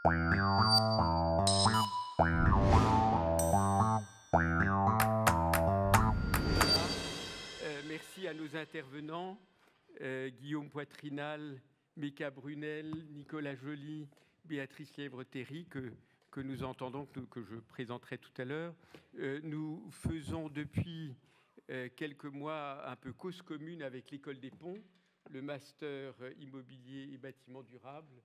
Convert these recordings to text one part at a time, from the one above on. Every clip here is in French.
Merci à nos intervenants, Guillaume Poitrinal, Méka Brunel, Nicolas Joly, Béatrice Lièvre-Théry, que nous entendons, que je présenterai tout à l'heure. Nous faisons depuis quelques mois un peu cause commune avec l'École des Ponts, le master immobilier et bâtiments durables,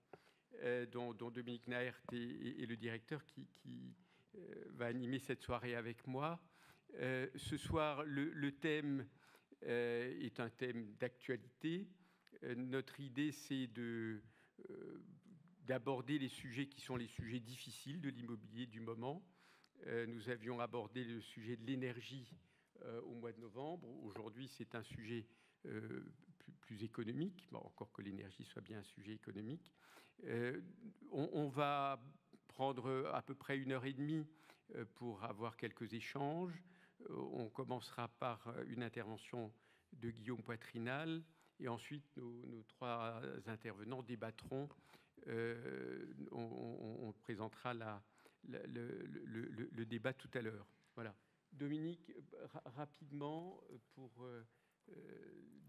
dont Dominique Naert est le directeur qui va animer cette soirée avec moi. Ce soir, le thème est un thème d'actualité. Notre idée, c'est d'aborder les sujets qui sont les sujets difficiles de l'immobilier du moment. Nous avions abordé le sujet de l'énergie au mois de novembre. Aujourd'hui, c'est un sujet plus économique, bon, encore que l'énergie soit bien un sujet économique. On va prendre à peu près 1h30 pour avoir quelques échanges. On commencera par une intervention de Guillaume Poitrinal et ensuite nos trois intervenants débattront. On présentera le débat tout à l'heure. Voilà. Dominique, rapidement, pour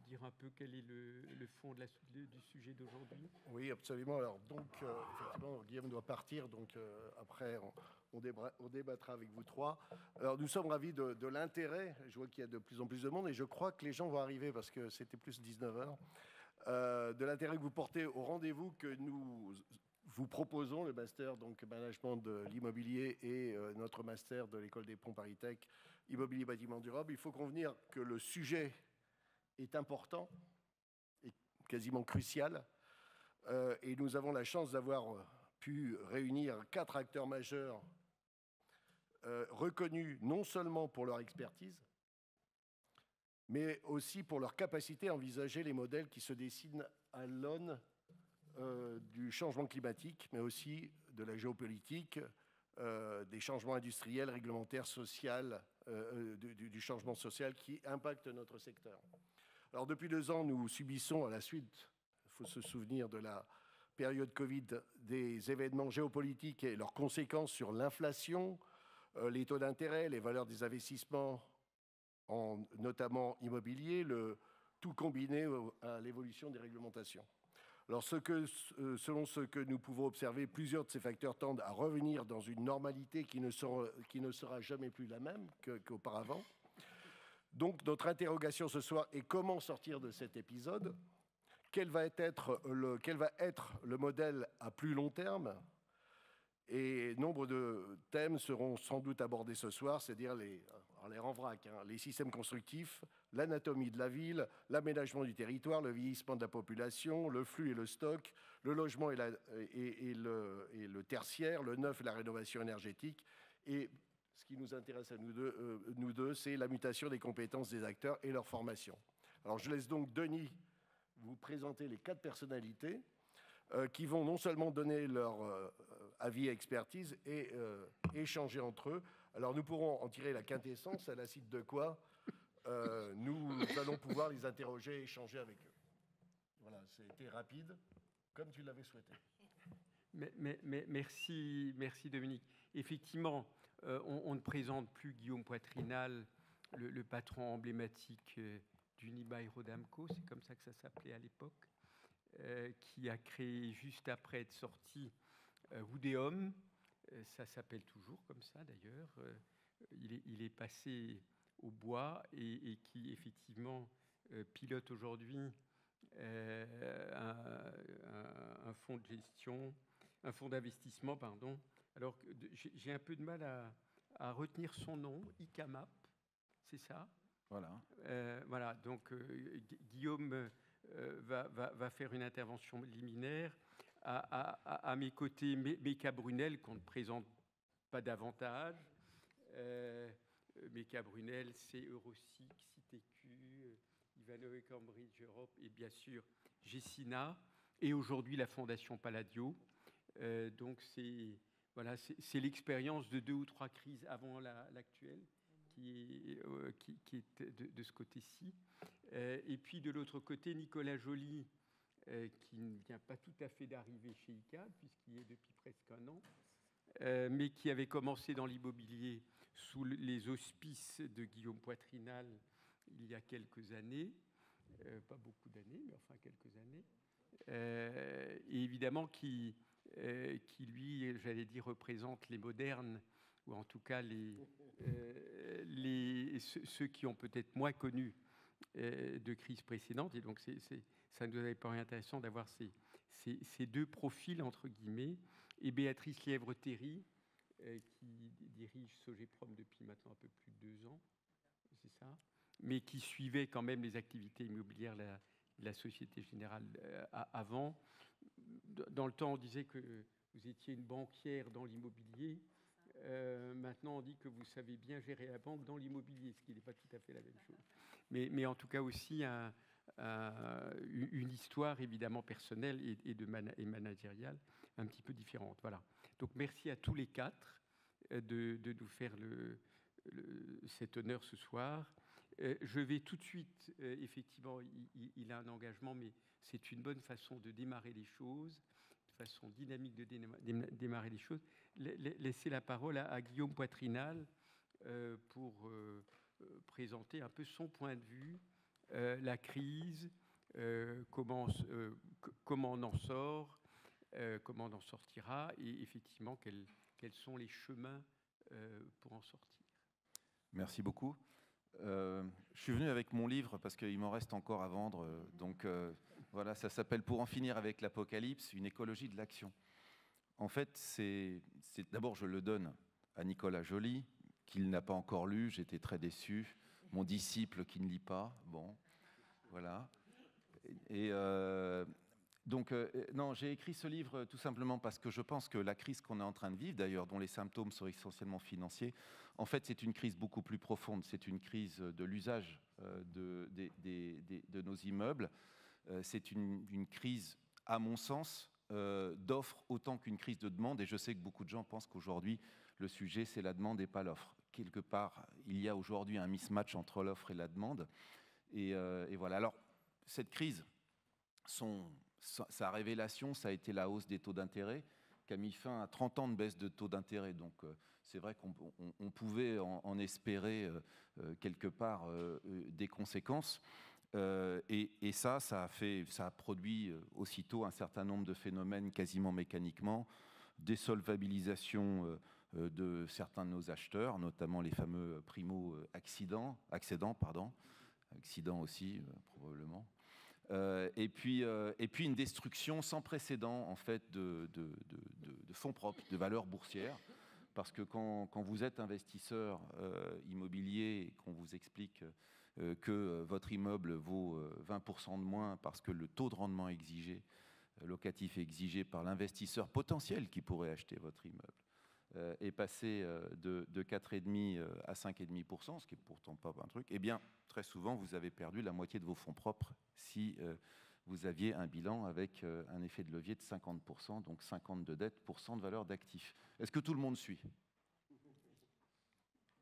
dire un peu quel est le fond du sujet d'aujourd'hui. Oui, absolument. Alors, donc, effectivement, Guillaume doit partir, donc après, on débattra avec vous trois. Alors, nous sommes ravis de l'intérêt. Je vois qu'il y a de plus en plus de monde et je crois que les gens vont arriver parce que c'était plus 19h. De l'intérêt que vous portez au rendez-vous que nous vous proposons, le master donc management de l'immobilier et notre master de l'école des Ponts Paris Tech, immobilier bâtiment durable. Il faut convenir que le sujet est important et quasiment crucial. Et nous avons la chance d'avoir pu réunir 4 acteurs majeurs reconnus non seulement pour leur expertise, mais aussi pour leur capacité à envisager les modèles qui se dessinent à l'aune du changement climatique, mais aussi de la géopolitique, des changements industriels, réglementaires, sociaux, du changement social qui impacte notre secteur. Alors depuis 2 ans, nous subissons à la suite, il faut se souvenir de la période Covid, des événements géopolitiques et leurs conséquences sur l'inflation, les taux d'intérêt, les valeurs des investissements, notamment immobilier, tout combiné à l'évolution des réglementations. Alors, selon ce que nous pouvons observer, plusieurs de ces facteurs tendent à revenir dans une normalité qui ne sera jamais plus la même qu'auparavant. Donc, notre interrogation ce soir est comment sortir de cet épisode ? Quel va être le modèle à plus long terme ? Et nombre de thèmes seront sans doute abordés ce soir, c'est-à-dire les en vrac, les systèmes constructifs, l'anatomie de la ville, l'aménagement du territoire, le vieillissement de la population, le flux et le stock, le logement et le tertiaire, le neuf et la rénovation énergétique. Et ce qui nous intéresse à nous deux, c'est la mutation des compétences des acteurs et leur formation. Alors je laisse donc Denis vous présenter les 4 personnalités qui vont non seulement donner leur avis et expertise et échanger entre eux. Alors nous pourrons en tirer la quintessence, à la suite de quoi nous allons pouvoir les interroger et échanger avec eux. Voilà, c'était rapide, comme tu l'avais souhaité. Merci Dominique. Effectivement, on ne présente plus Guillaume Poitrinal, le patron emblématique d'Unibail-Rodamco, c'est comme ça que ça s'appelait à l'époque, qui a créé juste après être sorti Woodeum. Ça s'appelle toujours comme ça d'ailleurs. Il est passé au bois et qui effectivement pilote aujourd'hui un fonds de gestion, un fonds d'investissement, pardon. Alors j'ai un peu de mal à retenir son nom, ICAMAP, c'est ça ? Voilà. Voilà, donc Guillaume va faire une intervention liminaire. À mes côtés, Méka Brunel, qu'on ne présente pas davantage. Méka Brunel, c'est Eurosic, CITEQ, Ivanhoe Cambridge Europe et bien sûr Gessina, et aujourd'hui la Fondation Palladio. Donc c'est l'expérience de 2 ou 3 crises avant l'actuelle qui est de ce côté-ci. Et puis de l'autre côté, Nicolas Joly, qui ne vient pas tout à fait d'arriver chez ICAD, puisqu'il est depuis presque 1 mais qui avait commencé dans l'immobilier sous les auspices de Guillaume Poitrinal il y a quelques années, pas beaucoup d'années, mais enfin quelques années, et évidemment qui lui, j'allais dire, représente les modernes, ou en tout cas ceux qui ont peut-être moins connu de crise précédente. Et donc ça nous avait paru intéressant d'avoir ces deux profils, entre guillemets, et Béatrice Lièvre-Théry, qui dirige Sogeprom depuis maintenant un peu plus de 2 ans, c'est ça, mais qui suivait quand même les activités immobilières de la Société Générale avant. Dans le temps, on disait que vous étiez une banquière dans l'immobilier. Maintenant, on dit que vous savez bien gérer la banque dans l'immobilier, ce qui n'est pas tout à fait la même chose. Mais en tout cas aussi une histoire évidemment personnelle et managériale un petit peu différente. Voilà. Donc merci à tous les quatre de nous faire cet honneur ce soir. Je vais tout de suite, effectivement, il a un engagement, mais c'est une bonne façon de démarrer les choses, de façon dynamique de démarrer les choses. Laisser la parole à Guillaume Poitrinal pour présenter un peu son point de vue, la crise, comment on en sort, comment on en sortira, et effectivement quels sont les chemins pour en sortir. Merci beaucoup. Je suis venu avec mon livre parce qu'il m'en reste encore à vendre. Donc voilà, ça s'appelle « Pour en finir avec l'apocalypse, une écologie de l'action ». En fait, d'abord, je le donne à Nicolas Joly, qu'il n'a pas encore lu. J'étais très déçu. Mon disciple qui ne lit pas. Bon, voilà. Et donc, non, j'ai écrit ce livre tout simplement parce que je pense que la crise qu'on est en train de vivre, d'ailleurs, dont les symptômes sont essentiellement financiers, en fait, c'est une crise beaucoup plus profonde. C'est une crise de l'usage de nos immeubles. C'est une crise, à mon sens, d'offre autant qu'une crise de demande. Et je sais que beaucoup de gens pensent qu'aujourd'hui, le sujet, c'est la demande et pas l'offre. Quelque part, il y a aujourd'hui un mismatch entre l'offre et la demande. Et voilà. Alors, cette crise, sa révélation, ça a été la hausse des taux d'intérêt, qui a mis fin à 30 ans de baisse de taux d'intérêt. Donc, c'est vrai qu'on pouvait en espérer quelque part des conséquences. Et ça a produit aussitôt un certain nombre de phénomènes quasiment mécaniquement, des solvabilisations de certains de nos acheteurs, notamment les fameux primo-accédants aussi, probablement. Et puis une destruction sans précédent en fait de fonds propres, de valeurs boursières, parce que quand vous êtes investisseur immobilier et qu'on vous explique que votre immeuble vaut 20% de moins parce que le taux de rendement locatif exigé par l'investisseur potentiel qui pourrait acheter votre immeuble est passé de 4,5% à 5,5%, ce qui n'est pourtant pas un truc, eh bien, très souvent, vous avez perdu la moitié de vos fonds propres si vous aviez un bilan avec un effet de levier de 50%, donc 50 de dette, % de valeur d'actifs. Est-ce que tout le monde suit ?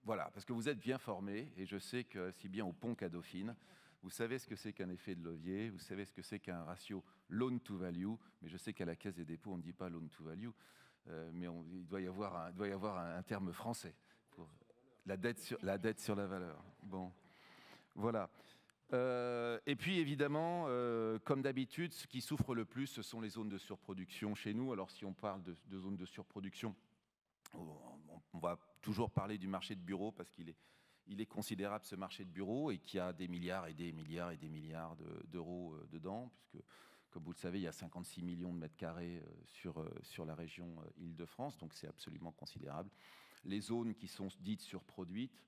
Voilà, parce que vous êtes bien formés, et je sais que, si bien au pont qu'à Dauphine, vous savez ce que c'est qu'un effet de levier, vous savez ce que c'est qu'un ratio loan to value, mais je sais qu'à la Caisse des dépôts, on ne dit pas loan to value, mais il doit y avoir un terme français pour la dette sur la valeur. Bon, voilà. Et puis évidemment, comme d'habitude, ce qui souffre le plus, ce sont les zones de surproduction chez nous. Alors si on parle de zones de surproduction, on va toujours parler du marché de bureaux parce qu'il est considérable, ce marché de bureaux, et qu'il y a des milliards et des milliards et des milliards d'euros dedans, puisque, comme vous le savez, il y a 56 millions de mètres carrés sur la région Île-de-France, donc c'est absolument considérable. Les zones qui sont dites surproduites,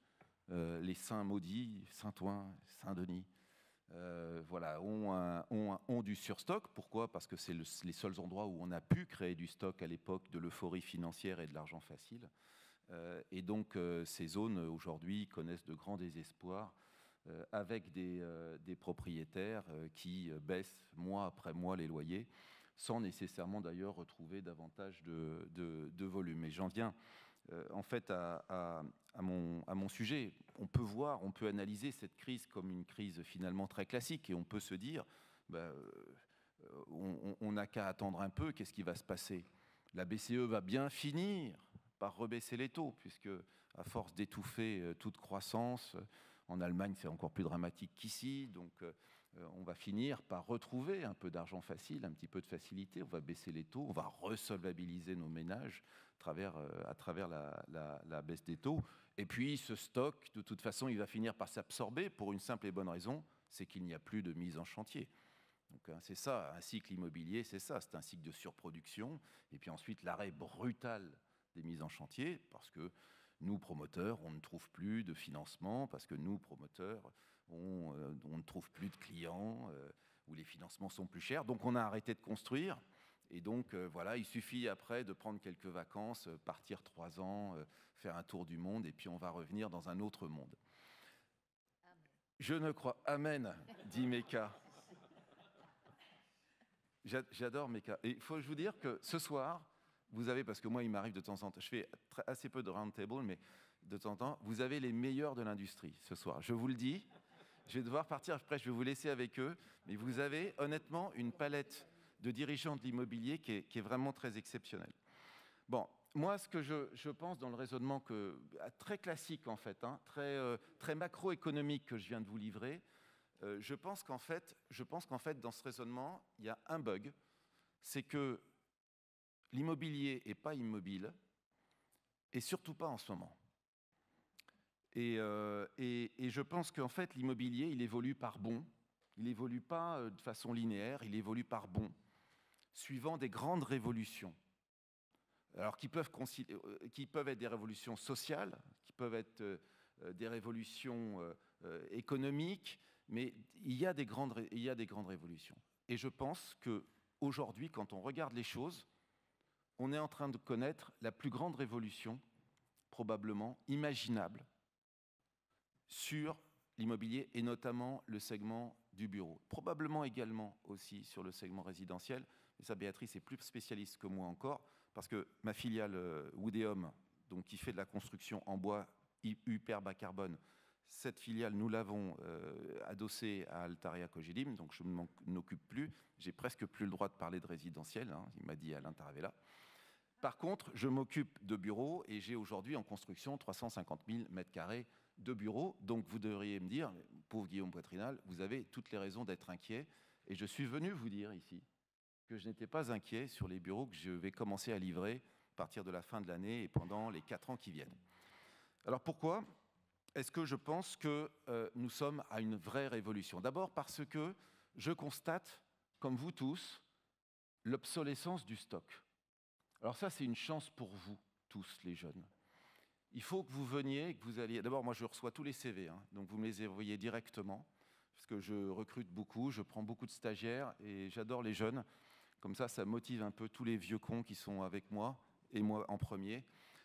les Saint-Maudits, Saint-Ouen, Saint-Denis, voilà, ont du surstock. Pourquoi ? Parce que c'est les seuls endroits où on a pu créer du stock à l'époque de l'euphorie financière et de l'argent facile. Et donc, ces zones, aujourd'hui, connaissent de grands désespoirs avec des propriétaires qui baissent mois après mois les loyers, sans nécessairement d'ailleurs retrouver davantage de volume. Et j'en viens en fait à mon sujet. On peut analyser cette crise comme une crise finalement très classique, et on peut se dire, on n'a qu'à attendre un peu, qu'est-ce qui va se passer ? La BCE va bien finir par rebaisser les taux, puisque à force d'étouffer toute croissance, en Allemagne c'est encore plus dramatique qu'ici, donc on va finir par retrouver un peu d'argent facile, un petit peu de facilité, on va baisser les taux, on va resolvabiliser nos ménages à travers la baisse des taux. Et puis ce stock, de toute façon, il va finir par s'absorber pour une simple et bonne raison, c'est qu'il n'y a plus de mise en chantier. Donc c'est ça, un cycle immobilier, c'est ça, c'est un cycle de surproduction, et puis ensuite l'arrêt brutal des mises en chantier, parce que nous, promoteurs, on ne trouve plus de financement, parce que nous, promoteurs, on ne trouve plus de clients, où les financements sont plus chers, donc on a arrêté de construire, et donc voilà, il suffit après de prendre quelques vacances, partir 3 ans, faire un tour du monde, et puis on va revenir dans un autre monde. Amen. Je ne crois... Amen, dit Meka. J'adore Meka. Et il faut je vous dire que ce soir, vous avez, parce que moi il m'arrive de temps en temps, je fais assez peu de round table, mais de temps en temps, vous avez les meilleurs de l'industrie ce soir. Je vous le dis, je vais devoir partir, après je vais vous laisser avec eux, mais vous avez honnêtement une palette de dirigeants de l'immobilier qui est vraiment très exceptionnelle. Bon, moi ce que je pense dans le raisonnement très classique en fait, hein, très macroéconomique que je viens de vous livrer, je pense qu'en fait, dans ce raisonnement, il y a un bug, c'est que l'immobilier n'est pas immobile, et surtout pas en ce moment. Et je pense qu'en fait, l'immobilier, il évolue par bond, il n'évolue pas de façon linéaire, il évolue par bond, suivant des grandes révolutions. Alors, qui peuvent être des révolutions sociales, qui peuvent être des révolutions économiques, mais il y a des grandes révolutions. Et je pense qu'aujourd'hui, quand on regarde les choses, on est en train de connaître la plus grande révolution, probablement imaginable, sur l'immobilier et notamment le segment du bureau. Probablement également aussi sur le segment résidentiel. Et ça, Béatrice est plus spécialiste que moi encore, parce que ma filiale Woodeum, donc qui fait de la construction en bois hyper bas carbone, cette filiale, nous l'avons adossée à Altaria Cogedim, donc je ne m'en occupe plus. J'ai presque plus le droit de parler de résidentiel, hein, il m'a dit Alain Taravella. Par contre, je m'occupe de bureaux et j'ai aujourd'hui en construction 350 000 m² de bureaux. Donc vous devriez me dire, pauvre Guillaume Poitrinal, vous avez toutes les raisons d'être inquiet. Et je suis venu vous dire ici que je n'étais pas inquiet sur les bureaux que je vais commencer à livrer à partir de la fin de l'année et pendant les 4 ans qui viennent. Alors pourquoi est-ce que je pense que nous sommes à une vraie révolution? D'abord parce que je constate, comme vous tous, l'obsolescence du stock. Alors ça, c'est une chance pour vous, tous les jeunes. Il faut que vous veniez, que vous alliez... D'abord, moi, je reçois tous les CV, hein, donc vous me les envoyez directement, parce que je recrute beaucoup, je prends beaucoup de stagiaires, et j'adore les jeunes. Comme ça motive un peu tous les vieux cons qui sont avec moi, et moi en premier.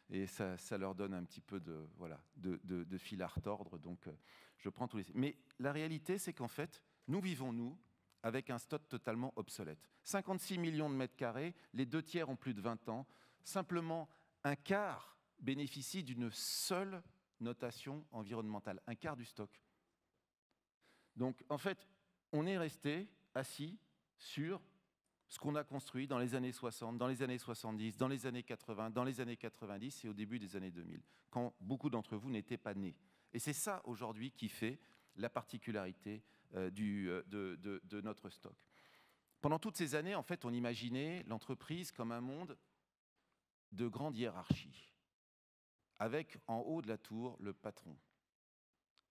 Et ça leur donne un petit peu de fil à retordre. Donc, je prends tous les... Mais la réalité, c'est qu'en fait, nous vivons, avec un stock totalement obsolète. 56 millions de mètres carrés, les 2/3 ont plus de 20 ans. Simplement, un quart bénéficie d'une seule notation environnementale. Un quart du stock. Donc, en fait, on est resté assis sur ce qu'on a construit dans les années 60, dans les années 70, dans les années 80, dans les années 90 et au début des années 2000, quand beaucoup d'entre vous n'étaient pas nés. Et c'est ça, aujourd'hui, qui fait la particularité de notre stock. Pendant toutes ces années, en fait, on imaginait l'entreprise comme un monde de grande hiérarchie, avec en haut de la tour le patron,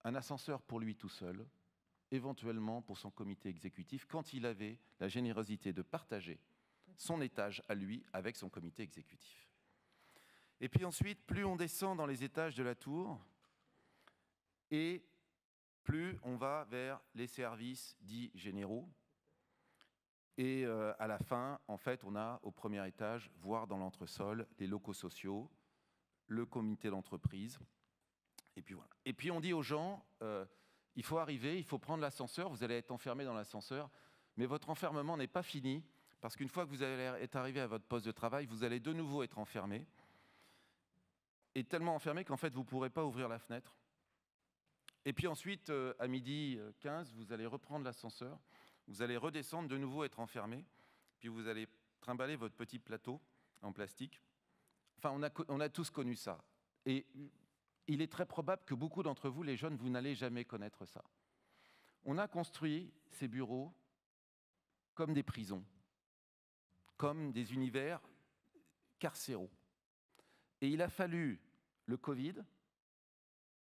un ascenseur pour lui tout seul, éventuellement pour son comité exécutif, quand il avait la générosité de partager son étage à lui avec son comité exécutif. Et puis ensuite, plus on descend dans les étages de la tour, et plus on va vers les services dits généraux. Et à la fin, en fait, on a au premier étage, voire dans l'entresol, les locaux sociaux, le comité d'entreprise. Et puis voilà. Et puis on dit aux gens... il faut arriver, il faut prendre l'ascenseur, vous allez être enfermé dans l'ascenseur, mais votre enfermement n'est pas fini, parce qu'une fois que vous allez être arrivé à votre poste de travail, vous allez de nouveau être enfermé, et tellement enfermé qu'en fait, vous ne pourrez pas ouvrir la fenêtre. Et puis ensuite, à 12h15, vous allez reprendre l'ascenseur, vous allez redescendre, de nouveau être enfermé, puis vous allez trimballer votre petit plateau en plastique, Enfin, on a tous connu ça. Et il est très probable que beaucoup d'entre vous, les jeunes, vous n'allez jamais connaître ça. On a construit ces bureaux comme des prisons, comme des univers carcéraux. Et il a fallu le Covid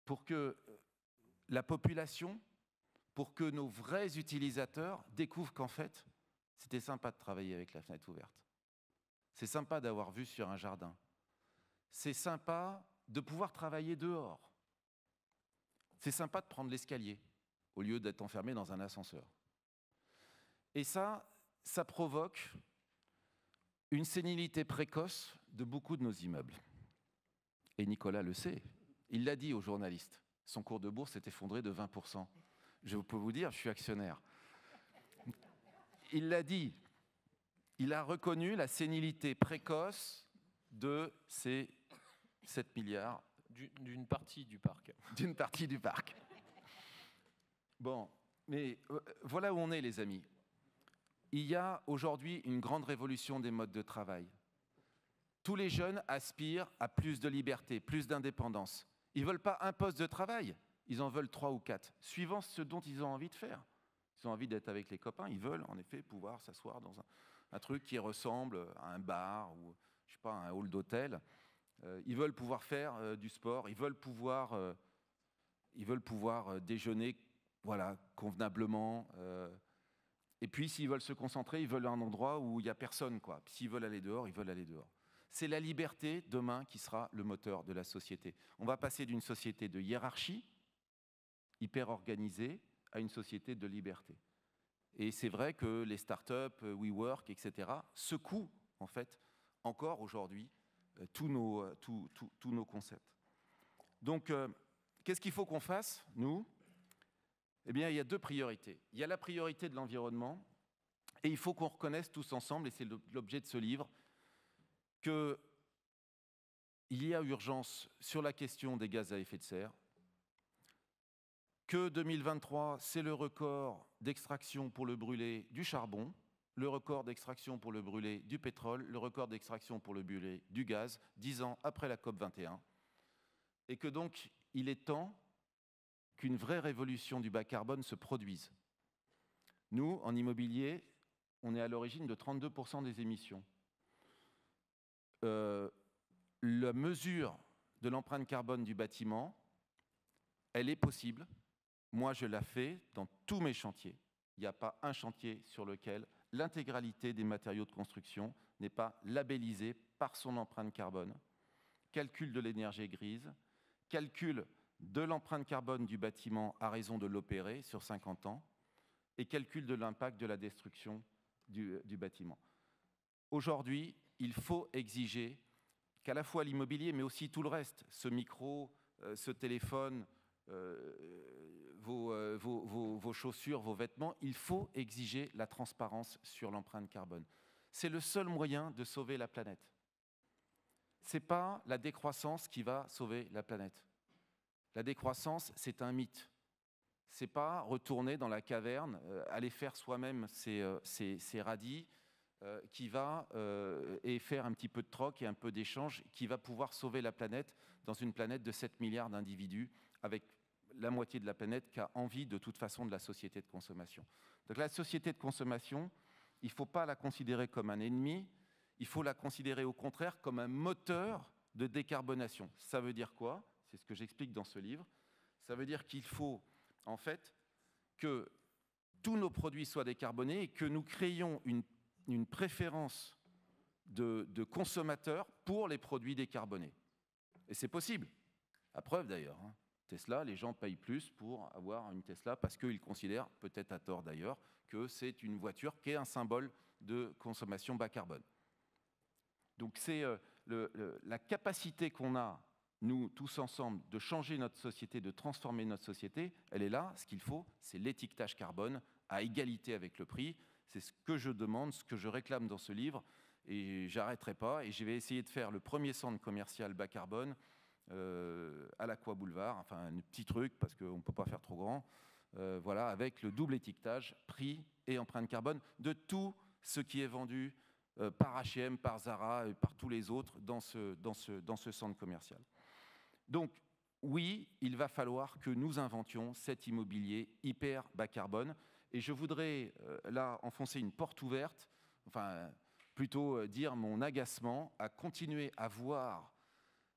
pour que la population, pour que nos vrais utilisateurs découvrent qu'en fait, c'était sympa de travailler avec la fenêtre ouverte. C'est sympa d'avoir vue sur un jardin. C'est sympa de pouvoir travailler dehors. C'est sympa de prendre l'escalier au lieu d'être enfermé dans un ascenseur. Et ça provoque une sénilité précoce de beaucoup de nos immeubles. Et Nicolas le sait. Il l'a dit aux journalistes. Son cours de bourse s'est effondré de 20%. Je peux vous dire, je suis actionnaire. Il l'a dit. Il a reconnu la sénilité précoce de ces 7 milliards. D'une partie du parc. D'une partie du parc. Bon, mais voilà où on est, les amis. Il y a aujourd'hui une grande révolution des modes de travail. Tous les jeunes aspirent à plus de liberté, plus d'indépendance. Ils ne veulent pas un poste de travail, ils en veulent 3 ou 4, suivant ce dont ils ont envie de faire. Ils ont envie d'être avec les copains, ils veulent en effet pouvoir s'asseoir dans un truc qui ressemble à un bar ou je sais pas, un hall d'hôtel. Ils veulent pouvoir faire du sport, ils veulent pouvoir déjeuner voilà, convenablement. Et puis, s'ils veulent se concentrer, ils veulent un endroit où il n'y a personne, quoi. S'ils veulent aller dehors, ils veulent aller dehors. C'est la liberté, demain, qui sera le moteur de la société. On va passer d'une société de hiérarchie, hyper organisée, à une société de liberté. Et c'est vrai que les startups, WeWork, etc., secouent, en fait, encore aujourd'hui, tous nos concepts. Donc, qu'est-ce qu'il faut qu'on fasse, nous ? Eh bien, il y a 2 priorités. Il y a la priorité de l'environnement, et il faut qu'on reconnaisse tous ensemble, et c'est l'objet de ce livre, qu'il y a urgence sur la question des gaz à effet de serre, que 2023, c'est le record d'extraction pour le brûler du charbon, le record d'extraction pour le brûler du pétrole, le record d'extraction pour le brûler du gaz, 10 ans après la COP21, et que donc, il est temps qu'une vraie révolution du bas carbone se produise. Nous, en immobilier, on est à l'origine de 32% des émissions. La mesure de l'empreinte carbone du bâtiment, elle est possible. Moi, je la fais dans tous mes chantiers. Il n'y a pas un chantier sur lequel l'intégralité des matériaux de construction n'est pas labellisée par son empreinte carbone. Calcul de l'énergie grise, calcul de l'empreinte carbone du bâtiment à raison de l'opérer sur 50 ans et calcul de l'impact de la destruction du bâtiment. Aujourd'hui, il faut exiger qu'à la fois l'immobilier, mais aussi tout le reste, ce micro, ce téléphone, vos chaussures, vos vêtements, il faut exiger la transparence sur l'empreinte carbone. C'est le seul moyen de sauver la planète. Ce n'est pas la décroissance qui va sauver la planète. La décroissance, c'est un mythe. Ce n'est pas retourner dans la caverne, aller faire soi-même ses radis, qui va et faire un petit peu de troc et un peu d'échange, qui va pouvoir sauver la planète dans une planète de 7 milliards d'individus, avec la moitié de la planète qui a envie de toute façon de la société de consommation. Donc la société de consommation, il ne faut pas la considérer comme un ennemi, il faut la considérer au contraire comme un moteur de décarbonation. Ça veut dire quoi ? C'est ce que j'explique dans ce livre. Ça veut dire qu'il faut en fait que tous nos produits soient décarbonés et que nous créions une préférence de consommateurs pour les produits décarbonés. Et c'est possible. À preuve d'ailleurs. Tesla, les gens payent plus pour avoir une Tesla parce qu'ils considèrent, peut-être à tort d'ailleurs, que c'est une voiture qui est un symbole de consommation bas carbone. Donc c'est la capacité qu'on a, nous tous ensemble, de changer notre société, de transformer notre société, elle est là. Ce qu'il faut, c'est l'étiquetage carbone à égalité avec le prix. C'est ce que je demande, ce que je réclame dans ce livre, et j'arrêterai pas. Et je vais essayer de faire le premier centre commercial bas carbone à l'Aqua Boulevard, enfin un petit truc parce qu'on ne peut pas faire trop grand, voilà, avec le double étiquetage, prix et empreinte carbone de tout ce qui est vendu par H&M, par Zara et par tous les autres dans ce centre commercial. Donc, oui, il va falloir que nous inventions cet immobilier hyper bas carbone. Et je voudrais là enfoncer une porte ouverte, enfin plutôt dire mon agacement à continuer à voir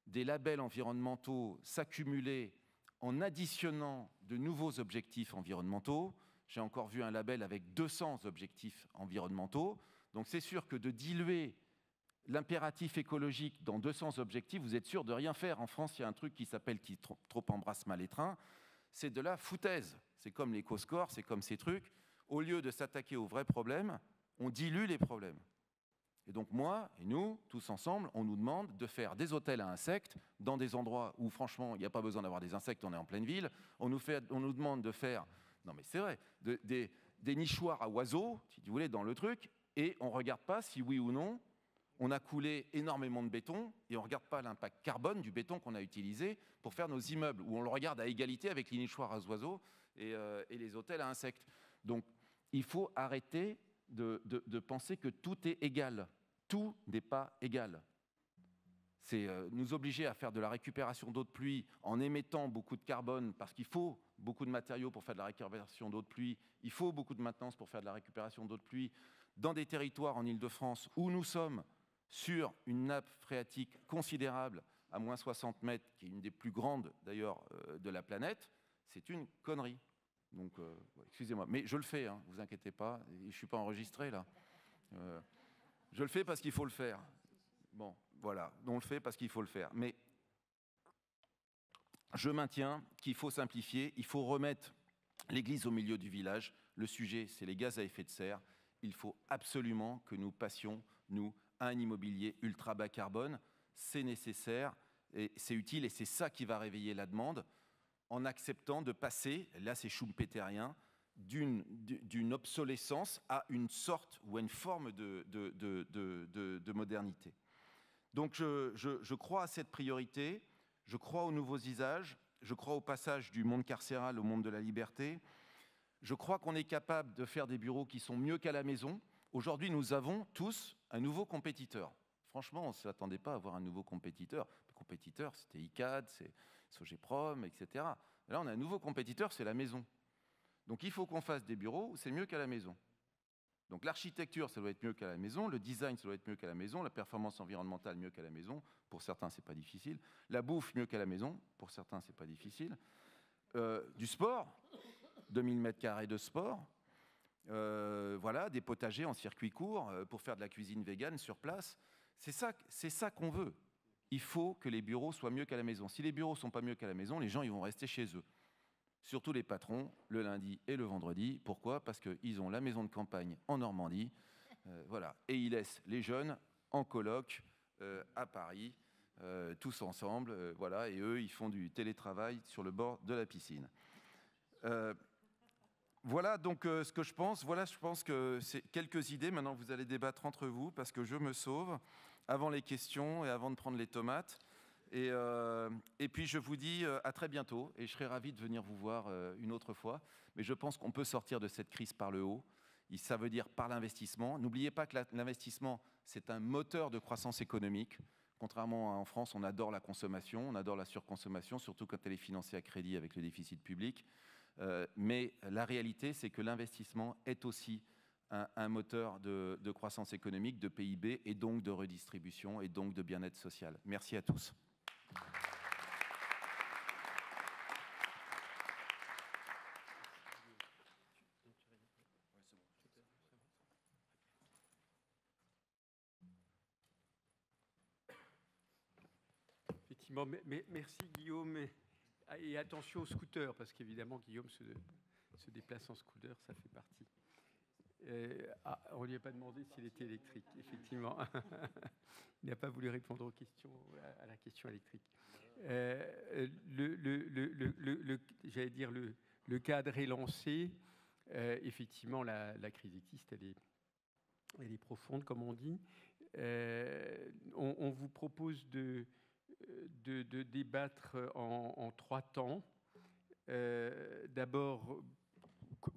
des labels environnementaux s'accumuler en additionnant de nouveaux objectifs environnementaux. J'ai encore vu un label avec 200 objectifs environnementaux. Donc c'est sûr que de diluer l'impératif écologique dans 200 objectifs, vous êtes sûr de rien faire. En France, il y a un truc qui s'appelle « qui trop embrasse mal les trains ». C'est de la foutaise. C'est comme l'éco-score, c'est comme ces trucs. Au lieu de s'attaquer aux vrais problèmes, on dilue les problèmes. Et donc moi et nous, tous ensemble, on nous demande de faire des hôtels à insectes dans des endroits où franchement, il n'y a pas besoin d'avoir des insectes, on est en pleine ville. On nous demande de faire, non mais c'est vrai, des nichoirs à oiseaux, si vous voulez, dans le truc, et on ne regarde pas si oui ou non, on a coulé énormément de béton et on ne regarde pas l'impact carbone du béton qu'on a utilisé pour faire nos immeubles, où on le regarde à égalité avec les nichoirs à oiseaux et les hôtels à insectes. Donc il faut arrêter de penser que tout est égal. Tout n'est pas égal. C'est nous obliger à faire de la récupération d'eau de pluie en émettant beaucoup de carbone, parce qu'il faut beaucoup de matériaux pour faire de la récupération d'eau de pluie, il faut beaucoup de maintenance pour faire de la récupération d'eau de pluie, dans des territoires en Île-de-France où nous sommes sur une nappe phréatique considérable, à moins 60 mètres, qui est une des plus grandes d'ailleurs de la planète, c'est une connerie. Donc, excusez-moi, mais je le fais, hein, vous inquiétez pas, je ne suis pas enregistré là. Je le fais parce qu'il faut le faire. Bon, voilà, on le fait parce qu'il faut le faire. Mais je maintiens qu'il faut simplifier, il faut remettre l'église au milieu du village. Le sujet, c'est les gaz à effet de serre. Il faut absolument que nous passions, nous, à un immobilier ultra bas carbone. C'est nécessaire, et c'est utile, et c'est ça qui va réveiller la demande, en acceptant de passer, là c'est schumpeterien, d'une obsolescence à une sorte ou à une forme de modernité. Donc je crois à cette priorité, je crois aux nouveaux usages, je crois au passage du monde carcéral au monde de la liberté, je crois qu'on est capable de faire des bureaux qui sont mieux qu'à la maison. Aujourd'hui, nous avons tous un nouveau compétiteur. Franchement, on ne s'attendait pas à avoir un nouveau compétiteur. Le compétiteur, c'était ICAD, c'est Sogeprom, etc. Là, on a un nouveau compétiteur, c'est la maison. Donc, il faut qu'on fasse des bureaux où c'est mieux qu'à la maison. Donc, l'architecture, ça doit être mieux qu'à la maison. Le design, ça doit être mieux qu'à la maison. La performance environnementale, mieux qu'à la maison. Pour certains, ce n'est pas difficile. La bouffe, mieux qu'à la maison. Pour certains, ce n'est pas difficile. Du sport, 2000 m² de sport. Voilà, des potagers en circuit court pour faire de la cuisine végane sur place. C'est ça qu'on veut. Il faut que les bureaux soient mieux qu'à la maison. Si les bureaux ne sont pas mieux qu'à la maison, les gens ils vont rester chez eux. Surtout les patrons, le lundi et le vendredi. Pourquoi ? Parce qu'ils ont la maison de campagne en Normandie. Voilà. Et ils laissent les jeunes en coloc à Paris, tous ensemble. Voilà. Et eux, ils font du télétravail sur le bord de la piscine. Voilà donc ce que je pense. Voilà, je pense que c'est quelques idées. Maintenant, vous allez débattre entre vous parce que je me sauve avant les questions et avant de prendre les tomates. Et puis, je vous dis à très bientôt. Et je serai ravi de venir vous voir une autre fois. Mais je pense qu'on peut sortir de cette crise par le haut. Ça veut dire par l'investissement. N'oubliez pas que l'investissement, c'est un moteur de croissance économique. Contrairement à en France, on adore la consommation, on adore la surconsommation, surtout quand elle est financée à crédit avec le déficit public. Mais la réalité, c'est que l'investissement est aussi un moteur de croissance économique, de PIB, et donc de redistribution, et donc de bien-être social. Merci à tous. Effectivement, merci Guillaume. Et attention au scooter, parce qu'évidemment, Guillaume se déplace en scooter, ça fait partie. On ne lui a pas demandé s'il était électrique, effectivement. Il n'a pas voulu répondre aux questions, à la question électrique. J'allais dire, le cadre est lancé. Effectivement, la crise existe, elle est profonde, comme on dit. On vous propose de débattre en 3 temps. D'abord,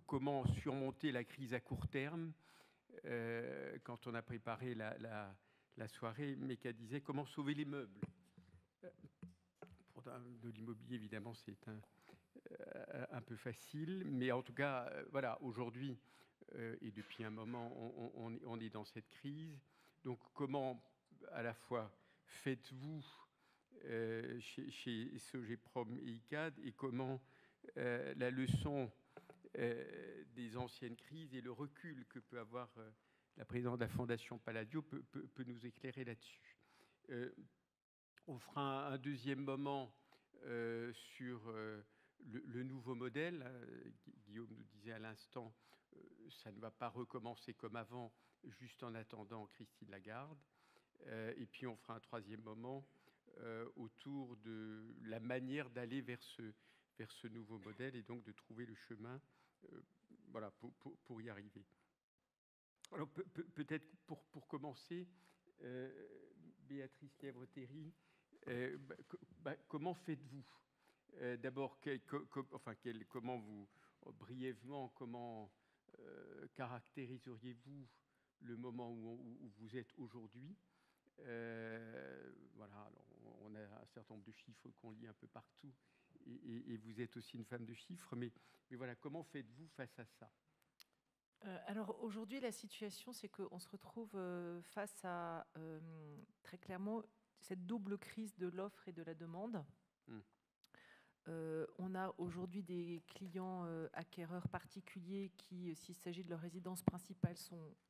comment surmonter la crise à court terme, quand on a préparé la soirée, Meka disait comment sauver les meubles. Pour de l'immobilier, évidemment, c'est un peu facile, mais en tout cas, voilà, aujourd'hui, et depuis un moment, on est dans cette crise. Donc, comment, à la fois, faites-vous chez Sogeprom et ICAD, et comment la leçon des anciennes crises et le recul que peut avoir la présidente de la Fondation Palladio peut nous éclairer là-dessus. On fera un deuxième moment sur le nouveau modèle. Guillaume nous disait à l'instant, ça ne va pas recommencer comme avant, juste en attendant Christine Lagarde. Et puis on fera un troisième moment autour de la manière d'aller vers ce nouveau modèle et donc de trouver le chemin voilà, pour y arriver. Alors peut-être pour commencer, Béatrice Lièvre-Théry, comment faites-vous d'abord, comment vous, brièvement, comment caractériseriez-vous le moment où vous êtes aujourd'hui? Voilà, alors on a un certain nombre de chiffres qu'on lit un peu partout, et vous êtes aussi une femme de chiffres, mais voilà, comment faites-vous face à ça? Alors aujourd'hui, la situation, c'est qu'on se retrouve face à très clairement cette double crise de l'offre et de la demande. On a aujourd'hui des clients acquéreurs particuliers qui, s'il s'agit de leur résidence principale,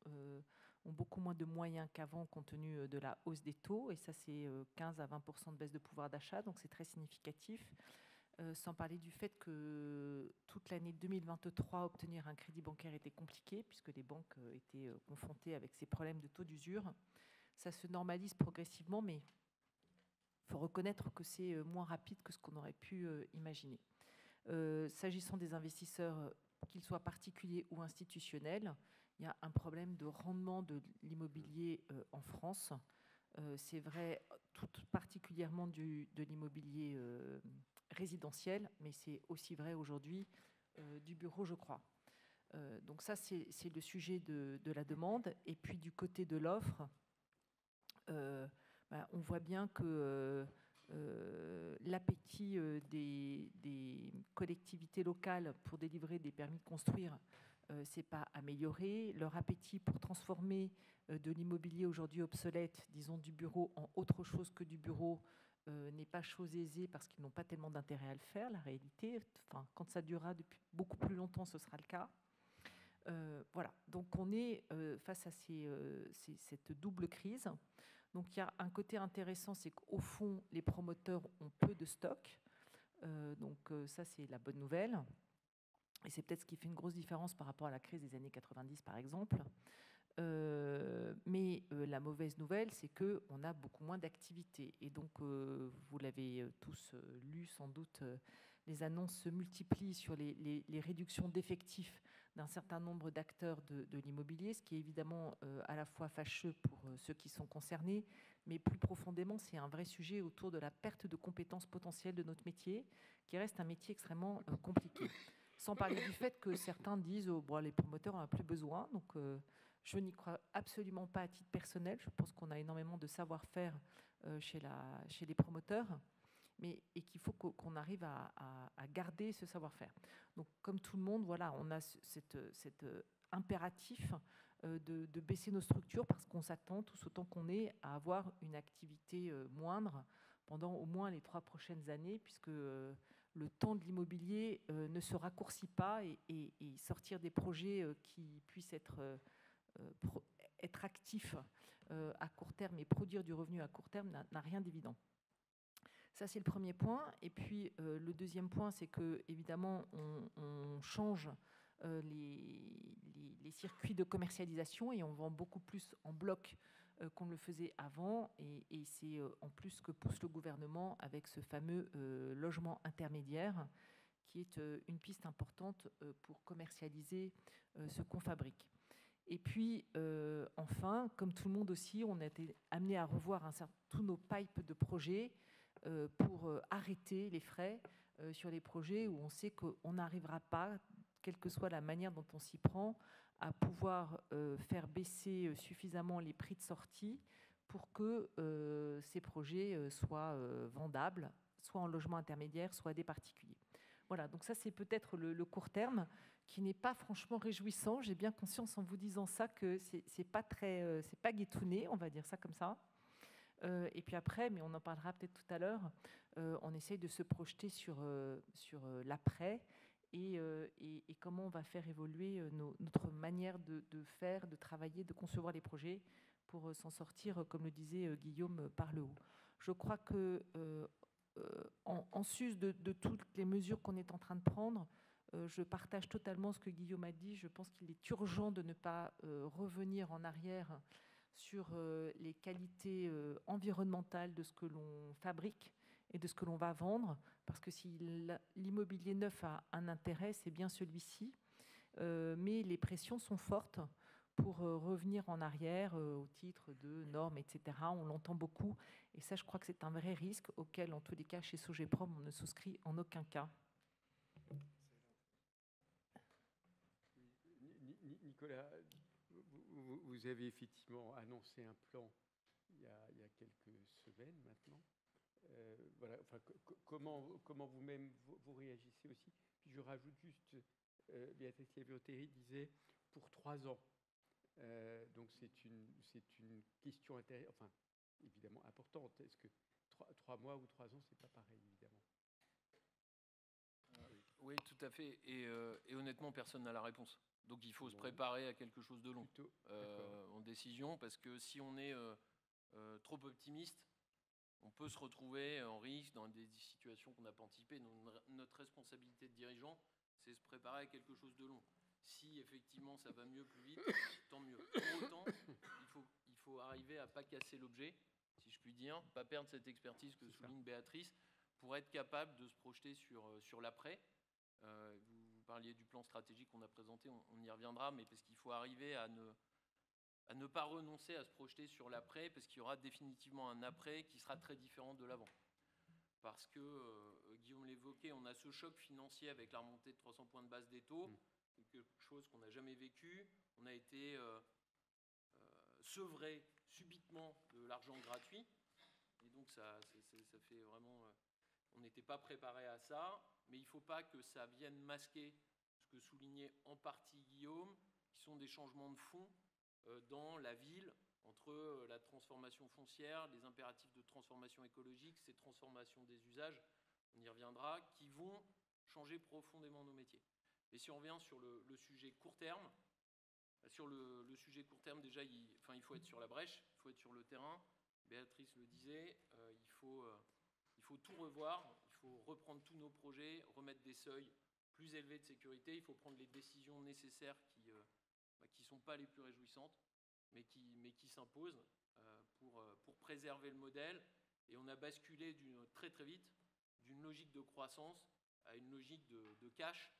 ont beaucoup moins de moyens qu'avant compte tenu de la hausse des taux. Et ça, c'est 15 à 20% de baisse de pouvoir d'achat, donc c'est très significatif. Sans parler du fait que toute l'année 2023, obtenir un crédit bancaire était compliqué, puisque les banques étaient confrontées avec ces problèmes de taux d'usure. Ça se normalise progressivement, mais il faut reconnaître que c'est moins rapide que ce qu'on aurait pu imaginer. S'agissant des investisseurs, qu'ils soient particuliers ou institutionnels, il y a un problème de rendement de l'immobilier en France. C'est vrai tout particulièrement de l'immobilier résidentiel, mais c'est aussi vrai aujourd'hui du bureau, je crois. Donc ça, c'est le sujet de la demande. Et puis du côté de l'offre, on voit bien que l'appétit des collectivités locales pour délivrer des permis de construire s'est pas amélioré. Leur appétit pour transformer de l'immobilier aujourd'hui obsolète, disons du bureau, en autre chose que du bureau, n'est pas chose aisée parce qu'ils n'ont pas tellement d'intérêt à le faire, la réalité. Enfin, quand ça durera depuis beaucoup plus longtemps, ce sera le cas. Voilà, donc on est face à cette double crise. Donc il y a un côté intéressant, c'est qu'au fond, les promoteurs ont peu de stock. Donc ça, c'est la bonne nouvelle. Et c'est peut-être ce qui fait une grosse différence par rapport à la crise des années 90, par exemple. Mais la mauvaise nouvelle, c'est qu'on a beaucoup moins d'activité. Et donc, vous l'avez tous lu sans doute, les annonces se multiplient sur les réductions d'effectifs d'un certain nombre d'acteurs de l'immobilier, ce qui est évidemment à la fois fâcheux pour ceux qui sont concernés, mais plus profondément, c'est un vrai sujet autour de la perte de compétences potentielles de notre métier, qui reste un métier extrêmement compliqué. Sans parler du fait que certains disent bon, les promoteurs n'en ont plus besoin. Donc, je n'y crois absolument pas à titre personnel. Je pense qu'on a énormément de savoir-faire chez les promoteurs, et qu'il faut qu'on arrive à garder ce savoir-faire. Donc, comme tout le monde, voilà, on a cet impératif de baisser nos structures parce qu'on s'attend, tous autant qu'on est, à avoir une activité moindre pendant au moins les 3 prochaines années, puisque le temps de l'immobilier ne se raccourcit pas, et sortir des projets qui puissent être actifs à court terme et produire du revenu à court terme n'a rien d'évident. Ça, c'est le premier point. Et puis, le deuxième point, c'est que évidemment, on change les circuits de commercialisation et on vend beaucoup plus en bloc qu'on ne le faisait avant. Et c'est en plus ce que pousse le gouvernement avec ce fameux logement intermédiaire, qui est une piste importante pour commercialiser ce qu'on fabrique. Et puis, enfin, comme tout le monde aussi, on a été amené à revoir tous nos pipes de projets pour arrêter les frais sur les projets où on sait qu'on n'arrivera pas, quelle que soit la manière dont on s'y prend, à pouvoir faire baisser suffisamment les prix de sortie pour que ces projets soient vendables, soit en logement intermédiaire, soit à des particuliers. Voilà, donc ça c'est peut-être le court terme qui n'est pas franchement réjouissant. J'ai bien conscience en vous disant ça que c'est pas très, c'est pas guétonné, on va dire ça comme ça. Et puis après, mais on en parlera peut-être tout à l'heure, on essaye de se projeter sur l'après et comment on va faire évoluer notre manière de faire, de travailler, de concevoir les projets pour s'en sortir, comme le disait Guillaume, par le haut. Je crois que en sus de toutes les mesures qu'on est en train de prendre, je partage totalement ce que Guillaume a dit. Je pense qu'il est urgent de ne pas revenir en arrière sur les qualités environnementales de ce que l'on fabrique et de ce que l'on va vendre, parce que si l'immobilier neuf a un intérêt, c'est bien celui-ci, mais les pressions sont fortes pour revenir en arrière au titre de normes, etc. On l'entend beaucoup, et ça, je crois que c'est un vrai risque auquel, en tous les cas, chez Sogeprom, on ne souscrit en aucun cas. Nicolas, vous avez effectivement annoncé un plan il y a quelques semaines maintenant. Voilà, enfin, comment vous-même vous réagissez aussi. Puis je rajoute juste, Béatrice Lévy-Ottery disait pour 3 ans. Donc c'est une question enfin, évidemment importante. Est-ce que 3 mois ou 3 ans, c'est pas pareil, évidemment? Oui, tout à fait. Et honnêtement, personne n'a la réponse. Donc il faut se préparer à quelque chose de long en décision, parce que si on est trop optimiste, on peut se retrouver en risque dans des situations qu'on n'a pas anticipées. Notre responsabilité de dirigeant, c'est se préparer à quelque chose de long. Si effectivement ça va mieux plus vite, tant mieux. Pour autant, il faut arriver à ne pas casser l'objet, si je puis dire, pas perdre cette expertise que souligne Béatrice, pour être capable de se projeter sur l'après. Vous parliez du plan stratégique qu'on a présenté, on y reviendra, mais parce qu'il faut arriver à ne pas renoncer à se projeter sur l'après, parce qu'il y aura définitivement un après qui sera très différent de l'avant. Parce que, Guillaume l'évoquait, on a ce choc financier avec la remontée de 300 points de base des taux, quelque chose qu'on n'a jamais vécu. On a été sevré subitement de l'argent gratuit, et donc ça fait vraiment... on n'était pas préparé à ça, mais il ne faut pas que ça vienne masquer ce que soulignait en partie Guillaume, qui sont des changements de fond dans la ville, entre la transformation foncière, les impératifs de transformation écologique, ces transformations des usages, on y reviendra, qui vont changer profondément nos métiers. Et si on revient sur le sujet court terme, déjà, il faut être sur la brèche, il faut être sur le terrain. Béatrice le disait, il faut tout revoir, il faut reprendre tous nos projets, remettre des seuils plus élevés de sécurité, il faut prendre les décisions nécessaires qui ne sont pas les plus réjouissantes, mais qui s'imposent pour préserver le modèle. Et on a basculé très très vite d'une logique de croissance à une logique de cash,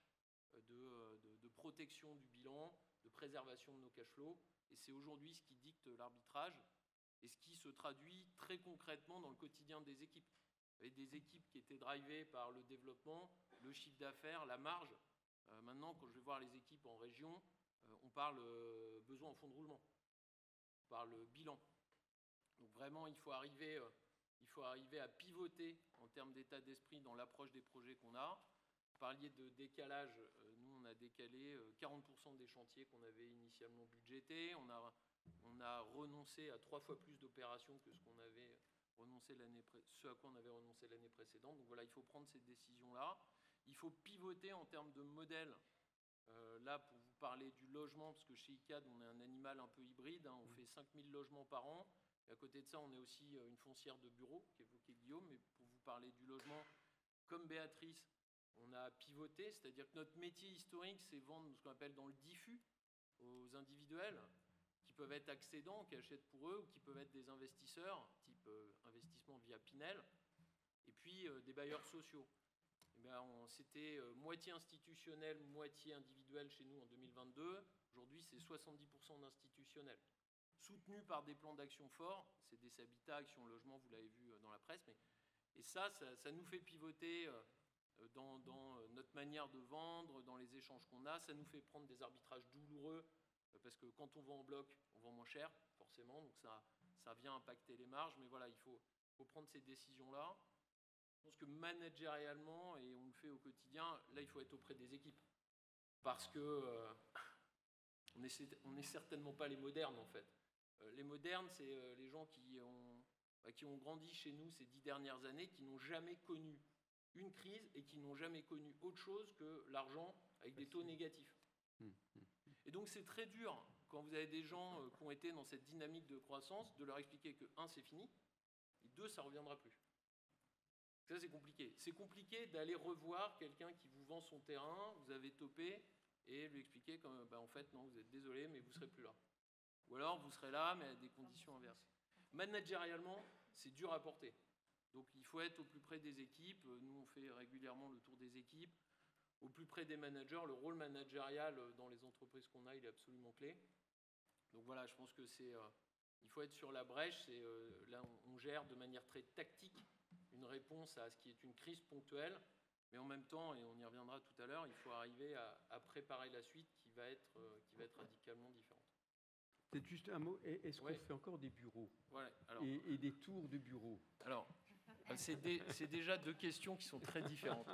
de protection du bilan, de préservation de nos cash flows. Et c'est aujourd'hui ce qui dicte l'arbitrage et ce qui se traduit très concrètement dans le quotidien des équipes. Et des équipes qui étaient drivées par le développement, le chiffre d'affaires, la marge. Maintenant, quand je vais voir les équipes en région, on parle besoin en fonds de roulement, on parle bilan. Donc vraiment, il faut arriver à pivoter en termes d'état d'esprit dans l'approche des projets qu'on a. Vous parliez de décalage. Nous, on a décalé 40% des chantiers qu'on avait initialement budgétés. On a renoncé à 3 fois plus d'opérations que ce à quoi on avait renoncé l'année précédente. Donc voilà, il faut prendre ces décisions-là. Il faut pivoter en termes de modèle. Là, pour vous parler du logement, parce que chez ICAD, on est un animal un peu hybride. On fait 5000 logements par an. Et à côté de ça, on est aussi une foncière de bureaux, qu'évoquait Guillaume. Mais pour vous parler du logement, comme Béatrice, on a pivoté. C'est-à-dire que notre métier historique, c'est vendre ce qu'on appelle dans le diffus aux individuels, qui peuvent être accédants, qui achètent pour eux, ou qui peuvent être des investisseurs, type investissement via Pinel, et puis des bailleurs sociaux. C'était moitié institutionnel, moitié individuel chez nous en 2022. Aujourd'hui, c'est 70% d'institutionnel, soutenu par des plans d'action forts. C'est des Habitat, Action Logement, vous l'avez vu dans la presse. Et ça nous fait pivoter dans notre manière de vendre, dans les échanges qu'on a. Ça nous fait prendre des arbitrages douloureux parce que quand on vend en bloc, on vend moins cher, forcément, donc ça vient impacter les marges, mais voilà, il faut prendre ces décisions-là. Je pense que managérialement, et on le fait au quotidien, là, il faut être auprès des équipes, parce que on n'est certainement pas les modernes, en fait. Les modernes, c'est les gens qui ont grandi chez nous ces 10 dernières années, qui n'ont jamais connu une crise et qui n'ont jamais connu autre chose que l'argent avec des taux négatifs. Et donc c'est très dur, quand vous avez des gens qui ont été dans cette dynamique de croissance, de leur expliquer que 1, c'est fini, et 2, ça ne reviendra plus. Ça, c'est compliqué. C'est compliqué d'aller revoir quelqu'un qui vous vend son terrain, vous avez topé, et lui expliquer que, en fait, non, vous êtes désolé, mais vous ne serez plus là. Ou alors, vous serez là, mais à des conditions inverses. Managérialement, c'est dur à porter. Donc, il faut être au plus près des équipes. Nous, on fait régulièrement le tour des équipes. Au plus près des managers, le rôle managérial dans les entreprises qu'on a, il est absolument clé. Donc voilà, je pense que il faut être sur la brèche. Là, on gère de manière très tactique une réponse à ce qui est une crise ponctuelle. Mais en même temps, et on y reviendra tout à l'heure, il faut arriver à préparer la suite qui va être radicalement différente. Peut-être juste un mot, est-ce qu'on fait encore des bureaux et des tours de bureaux? Alors, c'est déjà 2 questions qui sont très différentes.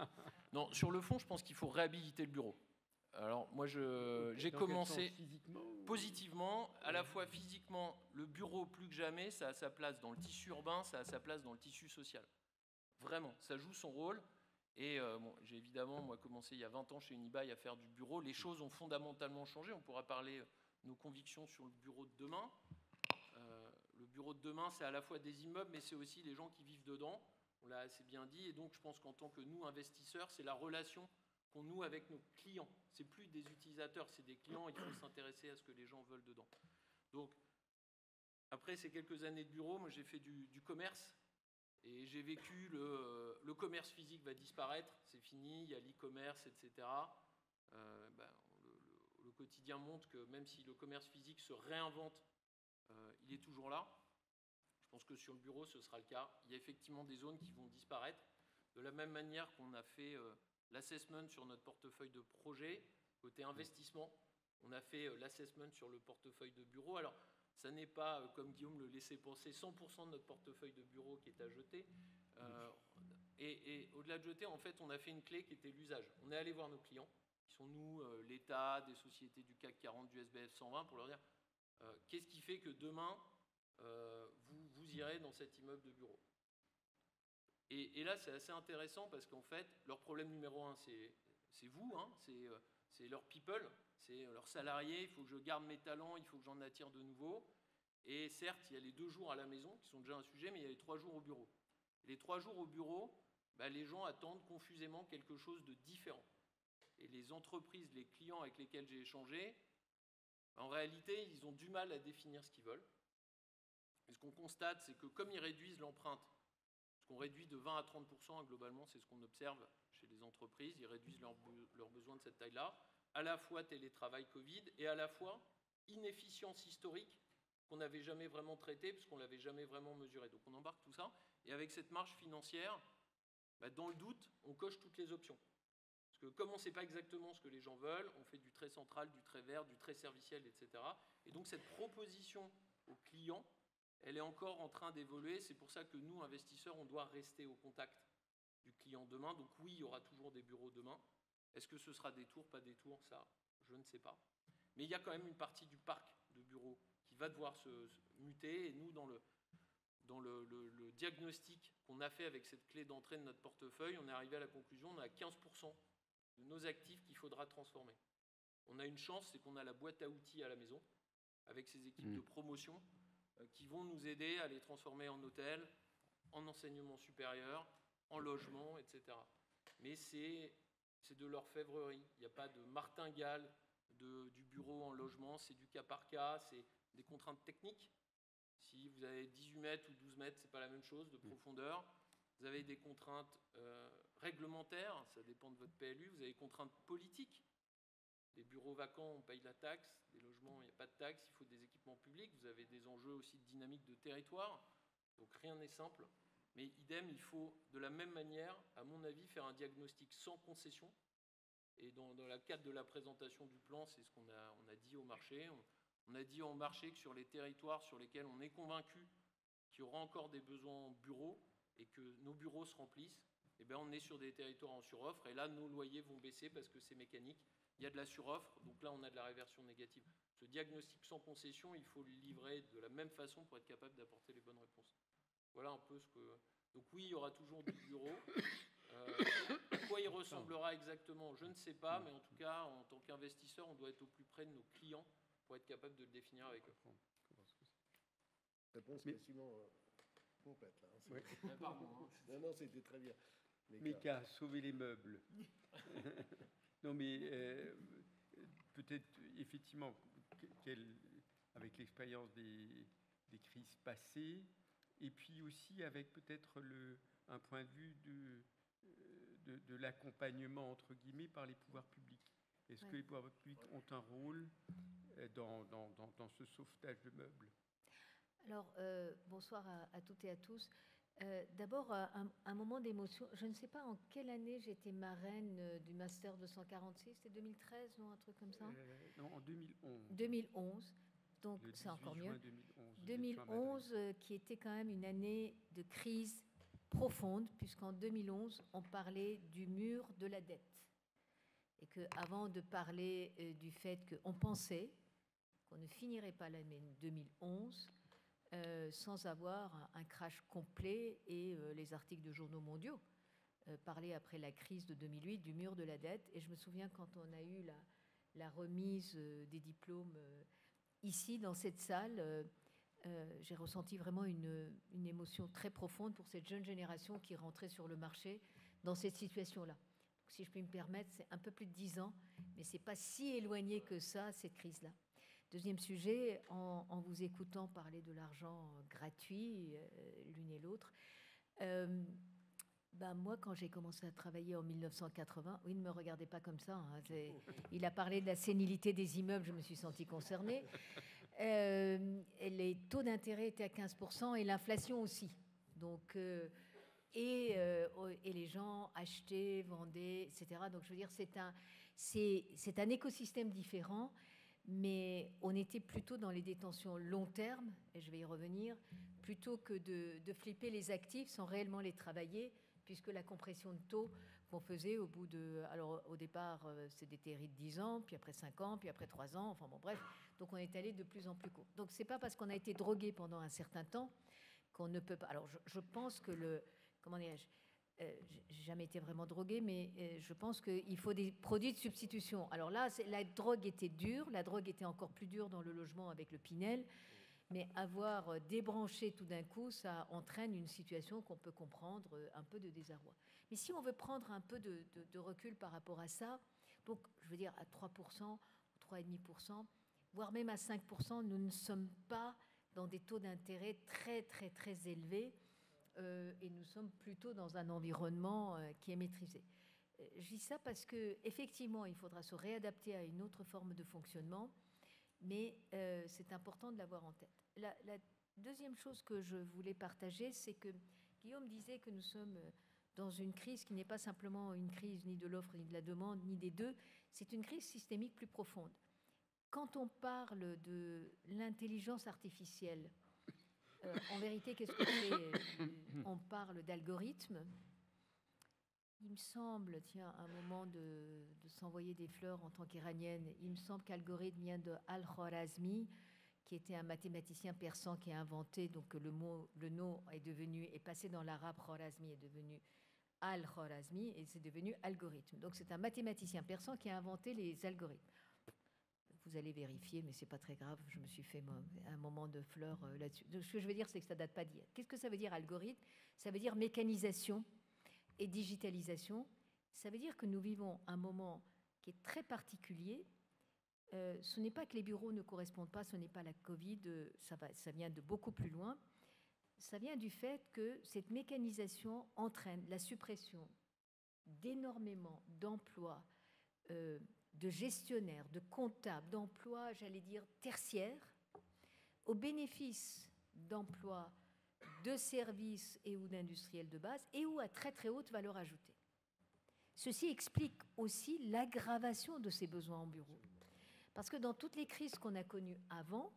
Non, sur le fond, je pense qu'il faut réhabiliter le bureau. Alors, moi, j'ai commencé positivement, à la fois physiquement, le bureau, plus que jamais, ça a sa place dans le tissu urbain, ça a sa place dans le tissu social. Vraiment, ça joue son rôle. Et j'ai évidemment, moi, commencé il y a 20 ans chez Unibail à faire du bureau. Les choses ont fondamentalement changé. On pourra parler nos convictions sur le bureau de demain. Le bureau de demain, c'est à la fois des immeubles, mais c'est aussi les gens qui vivent dedans. On l'a assez bien dit. Et donc, je pense qu'en tant que nous, investisseurs, c'est la relation qu'on noue avec nos clients. C'est plus des utilisateurs, c'est des clients. Il faut s'intéresser à ce que les gens veulent dedans. Donc, après ces quelques années de bureau, moi, j'ai fait du commerce. Et j'ai vécu le commerce physique va disparaître, c'est fini, il y a l'e-commerce, etc. Le quotidien montre que même si le commerce physique se réinvente, il est toujours là. Je pense que sur le bureau, ce sera le cas. Il y a effectivement des zones qui vont disparaître. De la même manière qu'on a fait l'assessment sur notre portefeuille de projet, côté investissement, on a fait l'assessment sur le portefeuille de bureau. Alors, ça n'est pas, comme Guillaume le laissait penser, 100% de notre portefeuille de bureau qui est à jeter. Et au-delà de jeter, en fait, on a fait une clé qui était l'usage. On est allé voir nos clients, qui sont nous, l'État, des sociétés du CAC 40, du SBF 120, pour leur dire qu'est-ce qui fait que demain, vous irez dans cet immeuble de bureau. Et là, c'est assez intéressant parce qu'en fait, leur problème numéro 1, c'est vous, hein, c'est leurs people, c'est leurs salariés, il faut que je garde mes talents, il faut que j'en attire de nouveaux. Et certes, il y a les 2 jours à la maison qui sont déjà un sujet, mais il y a les 3 jours au bureau. Les 3 jours au bureau, les gens attendent confusément quelque chose de différent. Et les entreprises, les clients avec lesquels j'ai échangé, en réalité, ils ont du mal à définir ce qu'ils veulent. Et ce qu'on constate, c'est que comme ils réduisent l'empreinte, ce qu'on réduit de 20 à 30%, globalement, c'est ce qu'on observe chez les entreprises, ils réduisent leurs besoins de cette taille-là, à la fois télétravail Covid et à la fois inefficience historique qu'on n'avait jamais vraiment traitée parce qu'on ne l'avait jamais vraiment mesurée. Donc on embarque tout ça, et avec cette marge financière, dans le doute, on coche toutes les options. Parce que comme on ne sait pas exactement ce que les gens veulent, on fait du très central, du très vert, du très serviciel, etc. Et donc cette proposition aux clients, elle est encore en train d'évoluer. C'est pour ça que nous, investisseurs, on doit rester au contact du client demain. Donc oui, il y aura toujours des bureaux demain. Est-ce que ce sera des tours, pas des tours? Ça, je ne sais pas. Mais il y a quand même une partie du parc de bureaux qui va devoir se muter. Et nous, dans le diagnostic qu'on a fait avec cette clé d'entrée de notre portefeuille, on est arrivé à la conclusion, on a 15% de nos actifs qu'il faudra transformer. On a une chance, c'est qu'on a la boîte à outils à la maison, avec ces équipes de promotion, qui vont nous aider à les transformer en hôtels, en enseignement supérieur, en logement, etc. Mais c'est de l'orfèvrerie. Il n'y a pas de martingale du bureau en logement, c'est du cas par cas, c'est des contraintes techniques. Si vous avez 18 mètres ou 12 mètres, ce n'est pas la même chose de profondeur. Vous avez des contraintes réglementaires, ça dépend de votre PLU. Vous avez des contraintes politiques. Les bureaux vacants, on paye la taxe. Les logements, il n'y a pas de taxe. Il faut des équipements publics. Vous avez des enjeux aussi de dynamique de territoire. Donc rien n'est simple. Mais idem, il faut de la même manière, à mon avis, faire un diagnostic sans concession Et dans le cadre de la présentation du plan, c'est ce qu'on a dit au marché. On a dit au marché que sur les territoires sur lesquels on est convaincu qu'il y aura encore des besoins en bureaux et que nos bureaux se remplissent, eh bien on est sur des territoires en suroffre. Et là, nos loyers vont baisser parce que c'est mécanique. Il y a de la suroffre, donc là, on a de la réversion négative. Ce diagnostic sans concession, il faut le livrer de la même façon pour être capable d'apporter les bonnes réponses. Voilà un peu ce que... Donc oui, il y aura toujours du bureau. À quoi il ressemblera exactement, je ne sais pas, mais en tout cas, en tant qu'investisseur, on doit être au plus près de nos clients pour être capable de le définir avec eux. Réponse quasiment complète, là. Oui. Pardon. Non, c'était très bien. Méca, sauver les meubles. Non, mais peut-être, effectivement, avec l'expérience des crises passées, et puis aussi avec peut-être un point de vue de l'accompagnement, entre guillemets, par les pouvoirs publics. Est-ce que les pouvoirs publics ont un rôle dans ce sauvetage de meubles? Alors, bonsoir à toutes et à tous. D'abord, un moment d'émotion. Je ne sais pas en quelle année j'étais marraine du Master 246. C'était 2013, non, un truc comme ça? Non, en 2011. 2011. Donc, c'est encore mieux. 2011, qui était quand même une année de crise profonde, puisqu'en 2011, on parlait du mur de la dette. Et qu'avant de parler du fait qu'on pensait qu'on ne finirait pas l'année 2011 sans avoir un crash complet et les articles de journaux mondiaux parlaient après la crise de 2008 du mur de la dette. Et je me souviens quand on a eu la remise des diplômes ici, dans cette salle, j'ai ressenti vraiment une émotion très profonde pour cette jeune génération qui rentrait sur le marché dans cette situation-là. Donc, si je puis me permettre, c'est un peu plus de 10 ans, mais ce n'est pas si éloigné que ça, cette crise-là. Deuxième sujet, en vous écoutant parler de l'argent gratuit, l'une et l'autre, moi, quand j'ai commencé à travailler en 1980, oui, ne me regardez pas comme ça, hein, il a parlé de la sénilité des immeubles, je me suis sentie concernée. Les taux d'intérêt étaient à 15% et l'inflation aussi. Donc, et les gens achetaient, vendaient, etc. Donc, je veux dire, c'est un écosystème différent, mais on était plutôt dans les détentions long terme, et je vais y revenir, plutôt que de flipper les actifs sans réellement les travailler, puisque la compression de taux qu'on faisait au bout de... Alors, au départ, c'est des TRI de 10 ans, puis après 5 ans, puis après 3 ans, enfin bon, bref. Donc, on est allé de plus en plus court. Donc, c'est pas parce qu'on a été drogué pendant un certain temps qu'on ne peut pas... Alors, je pense que comment dirais-je, j'ai jamais été vraiment droguée, mais je pense qu'il faut des produits de substitution. Alors là, la drogue était dure, la drogue était encore plus dure dans le logement avec le Pinel, mais avoir débranché tout d'un coup, ça entraîne une situation qu'on peut comprendre, un peu de désarroi. Mais si on veut prendre un peu de recul par rapport à ça, donc je veux dire à 3%, 3,5%, voire même à 5%, nous ne sommes pas dans des taux d'intérêt très, très, très élevés. Et nous sommes plutôt dans un environnement qui est maîtrisé. Je dis ça parce qu'effectivement, il faudra se réadapter à une autre forme de fonctionnement, mais c'est important de l'avoir en tête. La deuxième chose que je voulais partager, c'est que Guillaume disait que nous sommes dans une crise qui n'est pas simplement une crise ni de l'offre, ni de la demande, ni des deux, c'est une crise systémique plus profonde. Quand on parle de l'intelligence artificielle, en vérité, qu'est-ce que c'est? On parle d'algorithmes. Il me semble, tiens, un moment de s'envoyer des fleurs en tant qu'iranienne, il me semble qu'algorithme vient de Al-Khwarazmi, qui était un mathématicien persan qui a inventé, donc le nom est passé dans l'arabe, Khwarazmi est devenu Al-Khwarazmi, et c'est devenu algorithme. Donc c'est un mathématicien persan qui a inventé les algorithmes. Vous allez vérifier, mais c'est pas très grave. Je me suis fait un moment de fleurs là-dessus. Donc, ce que je veux dire, c'est que ça date pas d'hier. Qu'est-ce que ça veut dire algorithme? Ça veut dire mécanisation et digitalisation. Ça veut dire que nous vivons un moment qui est très particulier. Ce n'est pas que les bureaux ne correspondent pas, ce n'est pas la Covid, ça vient de beaucoup plus loin. Ça vient du fait que cette mécanisation entraîne la suppression d'énormément d'emplois de gestionnaires, de comptables, d'emplois, j'allais dire, tertiaires, au bénéfice d'emplois de services et ou d'industriels de base, et ou à très très haute valeur ajoutée. Ceci explique aussi l'aggravation de ces besoins en bureau. Parce que dans toutes les crises qu'on a connues avant,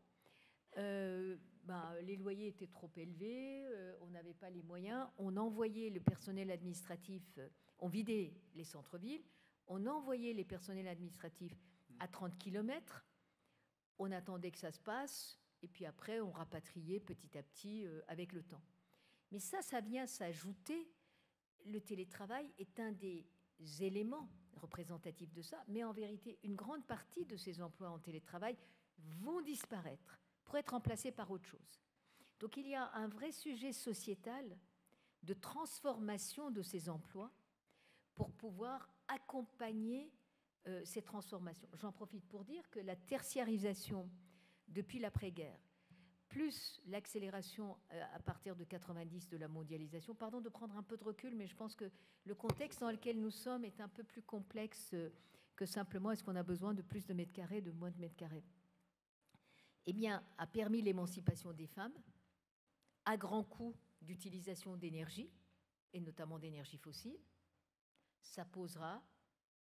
les loyers étaient trop élevés, on n'avait pas les moyens, on envoyait le personnel administratif, on vidait les centres-villes, on envoyait les personnels administratifs à 30 km, on attendait que ça se passe, et puis après on rapatriait petit à petit avec le temps. Mais ça vient s'ajouter, le télétravail est un des éléments représentatifs de ça, mais en vérité, une grande partie de ces emplois en télétravail vont disparaître pour être remplacés par autre chose. Donc il y a un vrai sujet sociétal de transformation de ces emplois pour pouvoir accompagner ces transformations. J'en profite pour dire que la tertiarisation depuis l'après-guerre, plus l'accélération à partir de 90 de la mondialisation, pardon de prendre un peu de recul, mais je pense que le contexte dans lequel nous sommes est un peu plus complexe que simplement est-ce qu'on a besoin de plus de mètres carrés, de moins de mètres carrés. Eh bien, a permis l'émancipation des femmes à grand coût d'utilisation d'énergie, et notamment d'énergie fossile. Ça posera,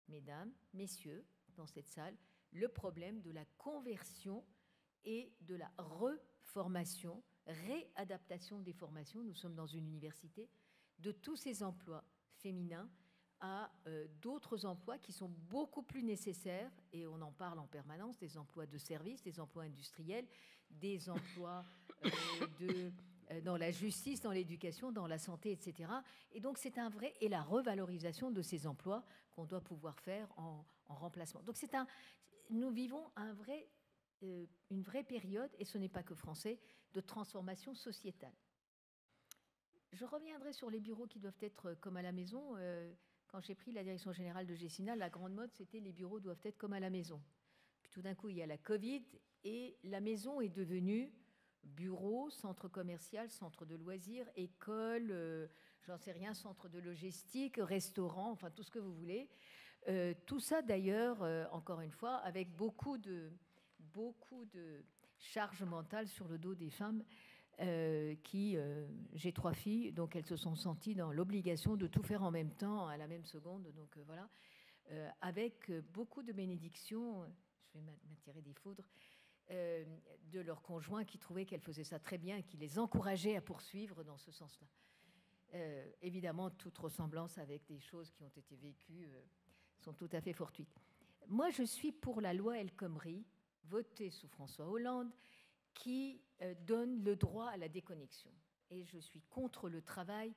mesdames, messieurs, dans cette salle, le problème de la conversion et de la reformation, réadaptation des formations, nous sommes dans une université, de tous ces emplois féminins à d'autres emplois qui sont beaucoup plus nécessaires, et on en parle en permanence, des emplois de service, des emplois industriels, des emplois dans la justice, dans l'éducation, dans la santé, etc. Et donc c'est un vrai, et la revalorisation de ces emplois qu'on doit pouvoir faire en remplacement. Donc nous vivons une vraie période, et ce n'est pas que français, de transformation sociétale. Je reviendrai sur les bureaux qui doivent être comme à la maison. Quand j'ai pris la direction générale de Gecina, la grande mode, c'était les bureaux doivent être comme à la maison. Puis tout d'un coup, il y a la Covid, et la maison est devenue bureau, centre commercial, centre de loisirs, école, j'en sais rien, centre de logistique, restaurant, enfin tout ce que vous voulez. Tout ça d'ailleurs, encore une fois, avec beaucoup de charge mentale sur le dos des femmes j'ai 3 filles, donc elles se sont senties dans l'obligation de tout faire en même temps, à la même seconde, donc voilà, avec beaucoup de bénédictions, je vais m'attirer des foudres, de leurs conjoints qui trouvaient qu'elles faisaient ça très bien et qui les encourageaient à poursuivre dans ce sens-là. Évidemment, toute ressemblance avec des choses qui ont été vécues sont tout à fait fortuites. Moi, je suis pour la loi El Khomri, votée sous François Hollande, qui donne le droit à la déconnexion. Et je suis contre le travail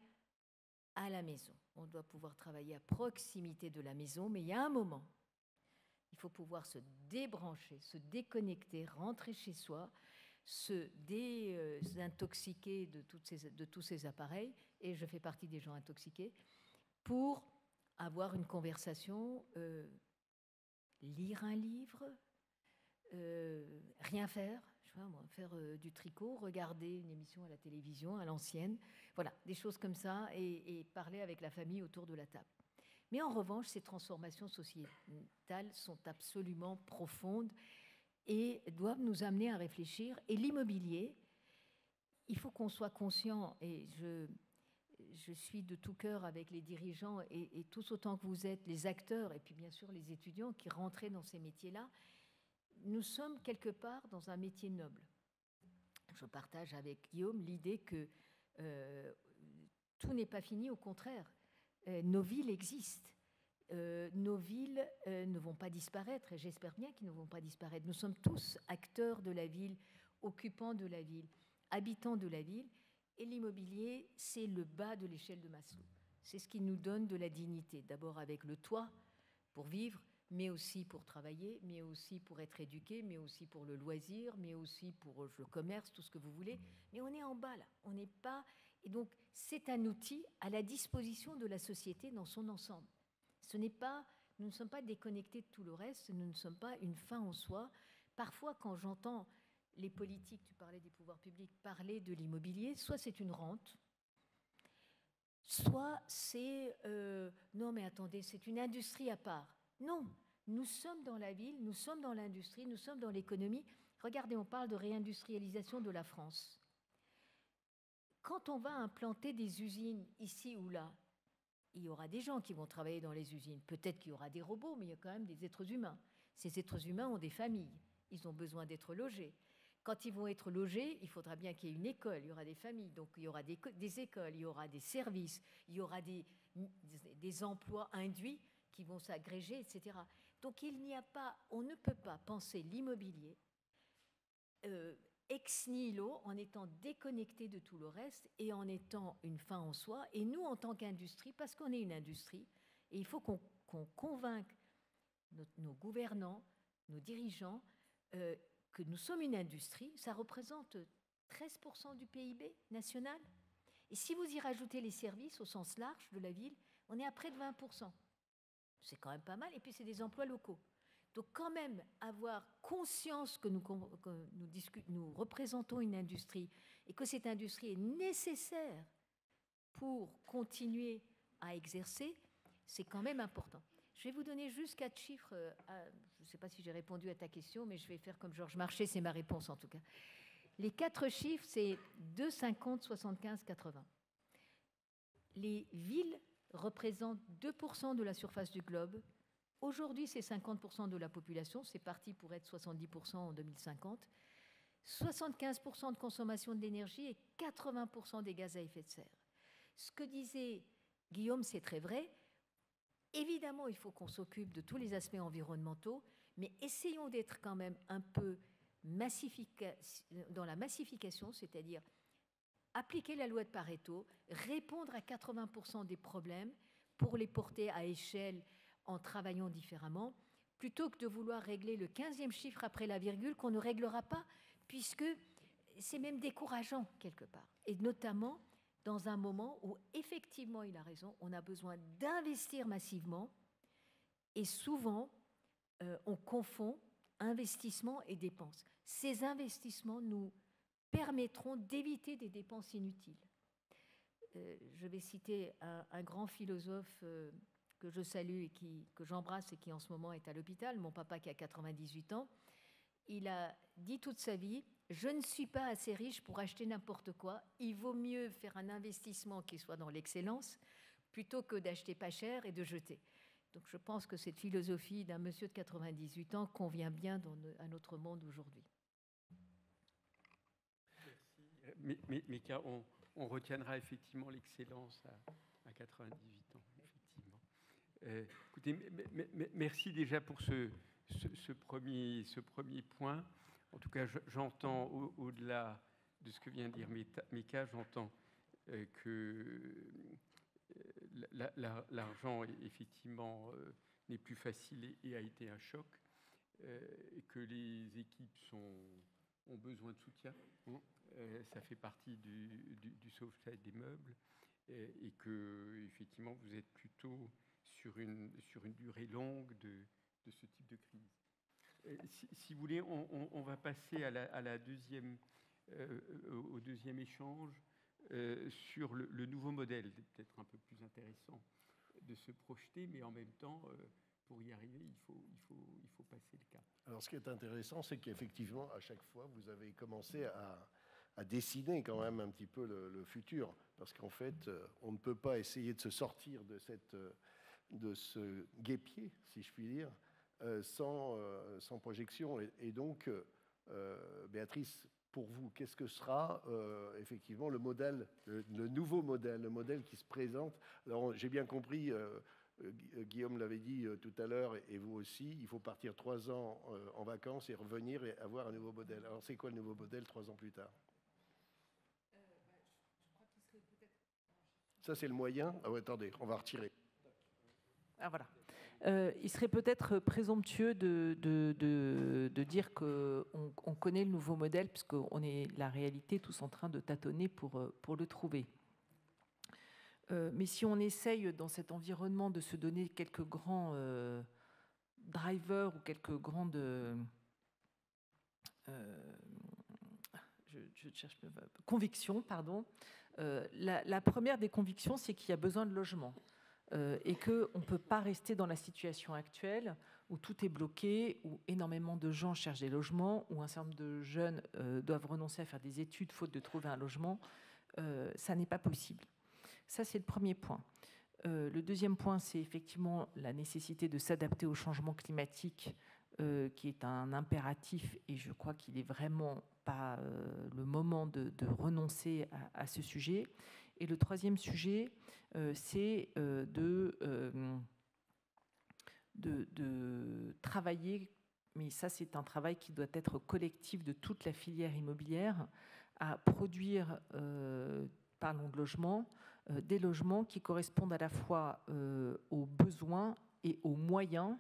à la maison. On doit pouvoir travailler à proximité de la maison, mais il y a un moment, il faut pouvoir se débrancher, se déconnecter, rentrer chez soi, se désintoxiquer de tous ces appareils, et je fais partie des gens intoxiqués, pour avoir une conversation, lire un livre, rien faire, faire du tricot, regarder une émission à la télévision, à l'ancienne, voilà, des choses comme ça, et parler avec la famille autour de la table. Mais en revanche, ces transformations sociétales sont absolument profondes et doivent nous amener à réfléchir. Et l'immobilier, il faut qu'on soit conscient, et je suis de tout cœur avec les dirigeants et tous autant que vous êtes les acteurs, et puis bien sûr les étudiants qui rentraient dans ces métiers-là, nous sommes quelque part dans un métier noble. Je partage avec Guillaume l'idée que tout n'est pas fini, au contraire. Nos villes existent. Nos villes ne vont pas disparaître, et j'espère bien qu'ils ne vont pas disparaître. Nous sommes tous acteurs de la ville, occupants de la ville, habitants de la ville, et l'immobilier, c'est le bas de l'échelle de Maslow. C'est ce qui nous donne de la dignité, d'abord avec le toit pour vivre, mais aussi pour travailler, mais aussi pour être éduqué, mais aussi pour le loisir, mais aussi pour le commerce, tout ce que vous voulez. Mais on est en bas, là. On n'est pas... Et donc, c'est un outil à la disposition de la société dans son ensemble. Nous ne sommes pas déconnectés de tout le reste, nous ne sommes pas une fin en soi. Parfois, quand j'entends les politiques, tu parlais des pouvoirs publics, parler de l'immobilier, soit c'est une rente, soit c'est... non, mais attendez, c'est une industrie à part. Non, nous sommes dans la ville, nous sommes dans l'industrie, nous sommes dans l'économie. Regardez, on parle de réindustrialisation de la France. Quand on va implanter des usines ici ou là, il y aura des gens qui vont travailler dans les usines. Peut-être qu'il y aura des robots, mais il y a quand même des êtres humains. Ces êtres humains ont des familles. Ils ont besoin d'être logés. Quand ils vont être logés, il faudra bien qu'il y ait une école, il y aura des familles, donc il y aura des écoles, il y aura des services, il y aura des emplois induits qui vont s'agréger, etc. Donc on ne peut pas penser l'immobilier ex nihilo, en étant déconnecté de tout le reste et en étant une fin en soi. Et nous, en tant qu'industrie, parce qu'on est une industrie, et il faut qu'on convainque nos gouvernants, nos dirigeants, que nous sommes une industrie. Ça représente 13% du PIB national. Et si vous y rajoutez les services au sens large de la ville, on est à près de 20%. C'est quand même pas mal. Et puis, c'est des emplois locaux. Donc, quand même, avoir conscience que nous représentons une industrie et que cette industrie est nécessaire pour continuer à exercer, c'est quand même important. Je vais vous donner juste 4 chiffres. Je ne sais pas si j'ai répondu à ta question, mais je vais faire comme Georges Marchais, c'est ma réponse en tout cas. Les 4 chiffres, c'est 2, 50, 75, 80. Les villes représentent 2% de la surface du globe. Aujourd'hui, c'est 50% de la population. C'est parti pour être 70% en 2050. 75% de consommation de l'énergie et 80% des gaz à effet de serre. Ce que disait Guillaume, c'est très vrai. Évidemment, il faut qu'on s'occupe de tous les aspects environnementaux, mais essayons d'être quand même un peu dans la massification, c'est-à-dire appliquer la loi de Pareto, répondre à 80% des problèmes pour les porter à échelle en travaillant différemment, plutôt que de vouloir régler le 15e chiffre après la virgule qu'on ne réglera pas, puisque c'est même décourageant quelque part. Et notamment dans un moment où, effectivement, il a raison, on a besoin d'investir massivement, et souvent, on confond investissement et dépenses. Ces investissements nous permettront d'éviter des dépenses inutiles. Je vais citer un grand philosophe que je salue et que j'embrasse et qui en ce moment est à l'hôpital, mon papa qui a 98 ans. Il a dit toute sa vie, je ne suis pas assez riche pour acheter n'importe quoi, il vaut mieux faire un investissement qui soit dans l'excellence plutôt que d'acheter pas cher et de jeter. Donc je pense que cette philosophie d'un monsieur de 98 ans convient bien à notre monde aujourd'hui. Merci. Mais on retiendra effectivement l'excellence à 98 ans, effectivement. Écoutez, merci déjà pour ce premier point. En tout cas, j'entends au-delà de ce que vient de dire Mika, j'entends que l'argent, effectivement, n'est plus facile et a été un choc, et que les équipes ont besoin de soutien. Ça fait partie du sauvetage des meubles, et que, effectivement, vous êtes plutôt sur une durée longue de ce type de crise. Si vous voulez, on va passer au deuxième échange sur le nouveau modèle. C'est peut-être un peu plus intéressant de se projeter, mais en même temps, pour y arriver, il faut passer le cap. Alors, ce qui est intéressant, c'est qu'effectivement, à chaque fois, vous avez commencé à dessiner quand même un petit peu le futur, parce qu'en fait, on ne peut pas essayer de se sortir de ce guêpier, si je puis dire, sans projection. Et donc, Béatrice, pour vous, qu'est-ce que sera effectivement le modèle, le nouveau modèle, le modèle qui se présente? Alors, j'ai bien compris, Guillaume l'avait dit tout à l'heure, et vous aussi, il faut partir 3 ans en vacances et revenir et avoir un nouveau modèle. Alors, c'est quoi le nouveau modèle 3 ans plus tard? Ça, c'est le moyen. Ah ouais, attendez, on va retirer. Ah, voilà. Il serait peut-être présomptueux de dire qu'on connaît le nouveau modèle, puisqu'on est la réalité tous en train de tâtonner pour le trouver. Mais si on essaye dans cet environnement de se donner quelques grands drivers ou quelques grandes convictions, pardon. La première des convictions, c'est qu'il y a besoin de logement. Et qu'on ne peut pas rester dans la situation actuelle où tout est bloqué, où énormément de gens cherchent des logements, où un certain nombre de jeunes doivent renoncer à faire des études faute de trouver un logement. Ça n'est pas possible. Ça, c'est le premier point. Le deuxième point, c'est effectivement la nécessité de s'adapter au changement climatique, qui est un impératif, et je crois qu'il n'est vraiment pas le moment de renoncer à ce sujet. Et le troisième sujet, c'est de travailler, mais ça c'est un travail qui doit être collectif de toute la filière immobilière, à produire, parlons de logement, des logements qui correspondent à la fois aux besoins et aux moyens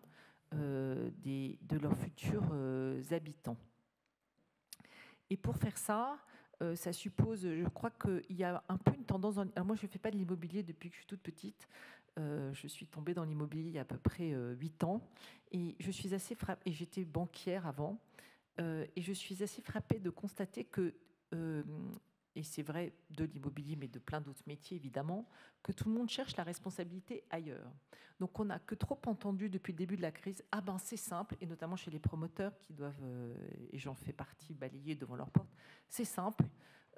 de leurs futurs habitants. Et pour faire ça, ça suppose, je crois qu'il y a un peu une tendance. Alors moi, je ne fais pas de l'immobilier depuis que je suis toute petite. Je suis tombée dans l'immobilier il y a à peu près 8 ans. Et je suis assez frappée, et j'étais banquière avant, et je suis assez frappée de constater que, et c'est vrai de l'immobilier, mais de plein d'autres métiers évidemment, que tout le monde cherche la responsabilité ailleurs. Donc on n'a que trop entendu depuis le début de la crise, ah ben c'est simple, et notamment chez les promoteurs qui doivent, et j'en fais partie, balayer devant leur porte, c'est simple,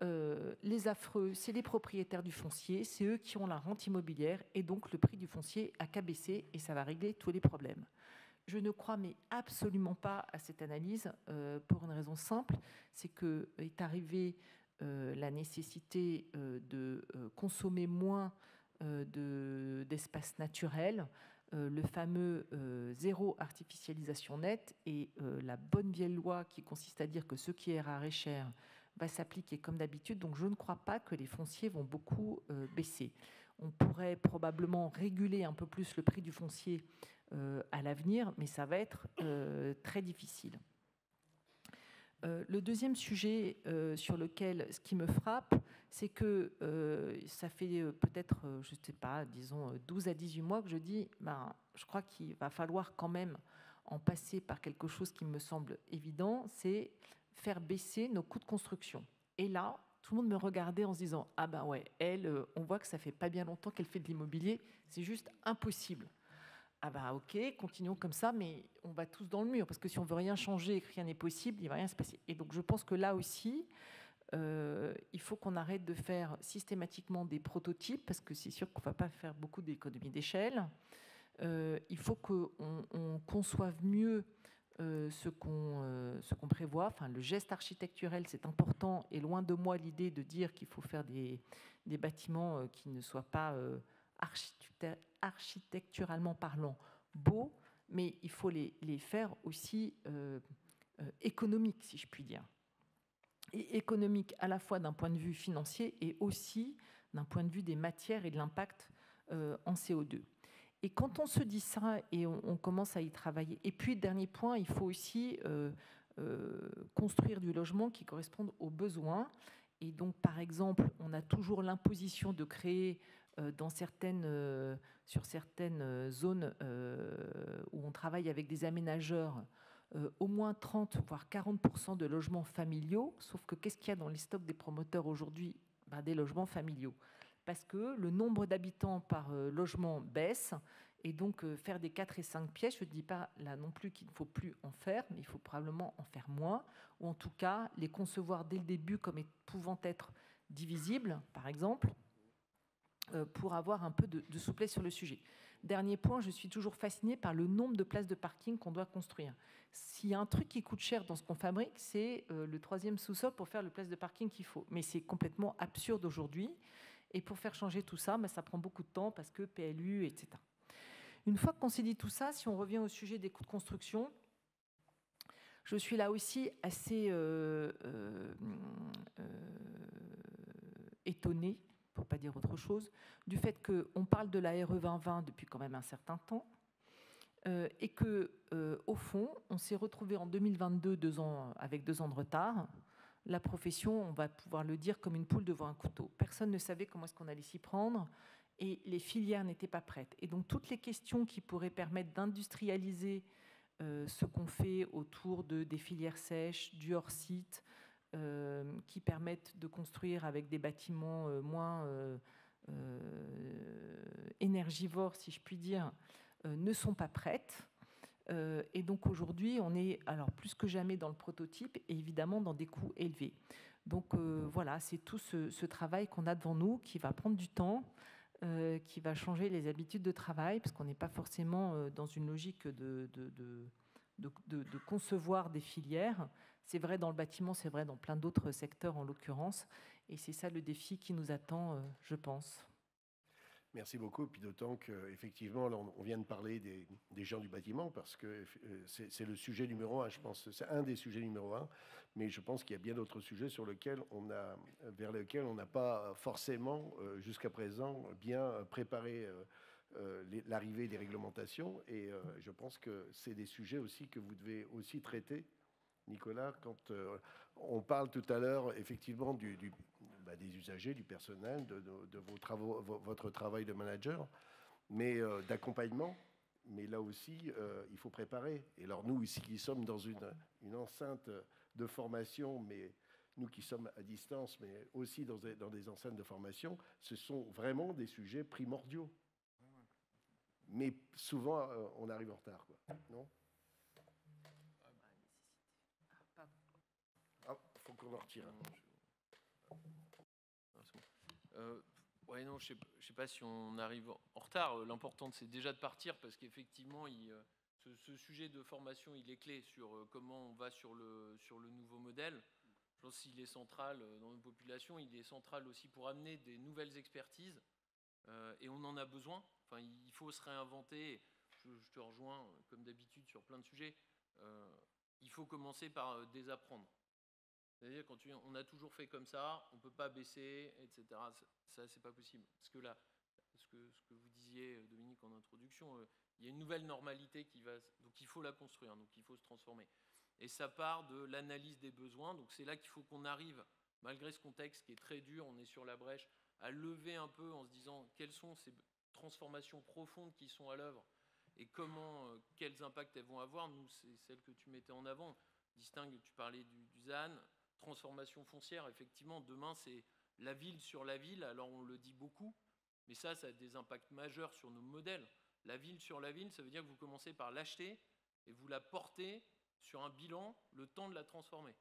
les affreux, c'est les propriétaires du foncier, c'est eux qui ont la rente immobilière, et donc le prix du foncier a qu'à baisser et ça va régler tous les problèmes. Je ne crois mais absolument pas à cette analyse, pour une raison simple, c'est que est arrivée la nécessité de consommer moins d'espace naturel, le fameux zéro artificialisation nette et la bonne vieille loi qui consiste à dire que ce qui est rare et cher va s'appliquer comme d'habitude. Donc je ne crois pas que les fonciers vont beaucoup baisser. On pourrait probablement réguler un peu plus le prix du foncier à l'avenir, mais ça va être très difficile. Le deuxième sujet sur lequel ce qui me frappe, c'est que ça fait peut-être, je ne sais pas, disons 12 à 18 mois que je dis, je crois qu'il va falloir quand même en passer par quelque chose qui me semble évident, c'est faire baisser nos coûts de construction. Et là, tout le monde me regardait en se disant, ah ben ouais, elle, on voit que ça fait pas bien longtemps qu'elle fait de l'immobilier, c'est juste impossible. Ah bah ok, continuons comme ça, mais on va tous dans le mur, parce que si on veut rien changer et que rien n'est possible, il ne va rien se passer. Et donc je pense que là aussi, il faut qu'on arrête de faire systématiquement des prototypes, parce que c'est sûr qu'on ne va pas faire beaucoup d'économies d'échelle. Il faut qu'on conçoive mieux ce qu'on prévoit. Enfin, le geste architecturel, c'est important, et loin de moi l'idée de dire qu'il faut faire des bâtiments qui ne soient pas architecturalement parlant beaux, mais il faut les faire aussi économiques, si je puis dire. Et économiques à la fois d'un point de vue financier et aussi d'un point de vue des matières et de l'impact en CO2. Et quand on se dit ça et on commence à y travailler, et puis dernier point, il faut aussi construire du logement qui corresponde aux besoins. Et donc, par exemple, on a toujours l'imposition de créer sur certaines zones où on travaille avec des aménageurs, au moins 30 voire 40% de logements familiaux, sauf que qu'est-ce qu'il y a dans les stocks des promoteurs aujourd'hui? Des logements familiaux. Parce que le nombre d'habitants par logement baisse, et donc faire des 4 et 5 pièces, je ne dis pas là non plus qu'il ne faut plus en faire, mais il faut probablement en faire moins, ou en tout cas les concevoir dès le début comme pouvant être divisibles, par exemple, pour avoir un peu de souplesse sur le sujet. Dernier point, je suis toujours fascinée par le nombre de places de parking qu'on doit construire. S'il y a un truc qui coûte cher dans ce qu'on fabrique, c'est le 3e sous-sol pour faire le place de parking qu'il faut. Mais c'est complètement absurde aujourd'hui. Et pour faire changer tout ça, ça prend beaucoup de temps parce que PLU, etc. Une fois qu'on s'est dit tout ça, si on revient au sujet des coûts de construction, je suis là aussi assez étonnée, pour ne pas dire autre chose, du fait qu'on parle de la RE 2020 depuis quand même un certain temps, et qu'au fond, on s'est retrouvé en 2022 avec 2 ans de retard. La profession, on va pouvoir le dire, comme une poule devant un couteau. Personne ne savait comment est-ce qu'on allait s'y prendre, et les filières n'étaient pas prêtes. Et donc toutes les questions qui pourraient permettre d'industrialiser ce qu'on fait autour des filières sèches, du hors-site, qui permettent de construire avec des bâtiments moins énergivores, si je puis dire, ne sont pas prêtes. Et donc aujourd'hui, on est alors plus que jamais dans le prototype et évidemment dans des coûts élevés. Donc voilà, c'est tout ce travail qu'on a devant nous qui va prendre du temps. qui va changer les habitudes de travail, parce qu'on n'est pas forcément dans une logique de concevoir des filières. C'est vrai dans le bâtiment, c'est vrai dans plein d'autres secteurs en l'occurrence, et c'est ça le défi qui nous attend, je pense. Merci beaucoup. Puis d'autant qu'effectivement, on vient de parler des gens du bâtiment parce que c'est le sujet numéro un, je pense. C'est un des sujets numéro un, mais je pense qu'il y a bien d'autres sujets vers lesquels on n'a pas forcément, jusqu'à présent, bien préparé l'arrivée des réglementations. Et je pense que c'est des sujets aussi que vous devez aussi traiter, Nicolas, quand on parle tout à l'heure effectivement des usagers, du personnel, de vos travaux, votre travail de manager, mais d'accompagnement. Mais là aussi, il faut préparer. Et alors nous, ici, qui sommes dans une enceinte de formation, mais nous qui sommes à distance, mais aussi dans des enceintes de formation, ce sont vraiment des sujets primordiaux. Mais souvent, on arrive en retard, quoi. Non ? Faut qu'on en retire. Ouais, non, je sais pas si on arrive en retard. L'important, c'est déjà de partir parce qu'effectivement, ce sujet de formation, il est clé sur comment on va sur le nouveau modèle. Je pense qu'il est central dans nos populations. Il est central aussi pour amener des nouvelles expertises. Et on en a besoin. Enfin, il faut se réinventer. Je te rejoins, comme d'habitude, sur plein de sujets. Il faut commencer par désapprendre. C'est-à-dire quand on a toujours fait comme ça, on ne peut pas baisser, etc. Ça, c'est pas possible. Parce que là, ce que vous disiez, Dominique, en introduction, il y a une nouvelle normalité qui va... Donc il faut la construire, donc il faut se transformer. Et ça part de l'analyse des besoins. Donc c'est là qu'il faut qu'on arrive, malgré ce contexte qui est très dur, on est sur la brèche, à lever un peu en se disant quelles sont ces transformations profondes qui sont à l'œuvre et quels impacts elles vont avoir. Nous, c'est celle que tu mettais en avant. Distingue, tu parlais du ZAN, transformation foncière, effectivement, demain, c'est la ville sur la ville. Alors, on le dit beaucoup, mais ça a des impacts majeurs sur nos modèles. La ville sur la ville, ça veut dire que vous commencez par l'acheter et vous la portez sur un bilan, le temps de la transformer.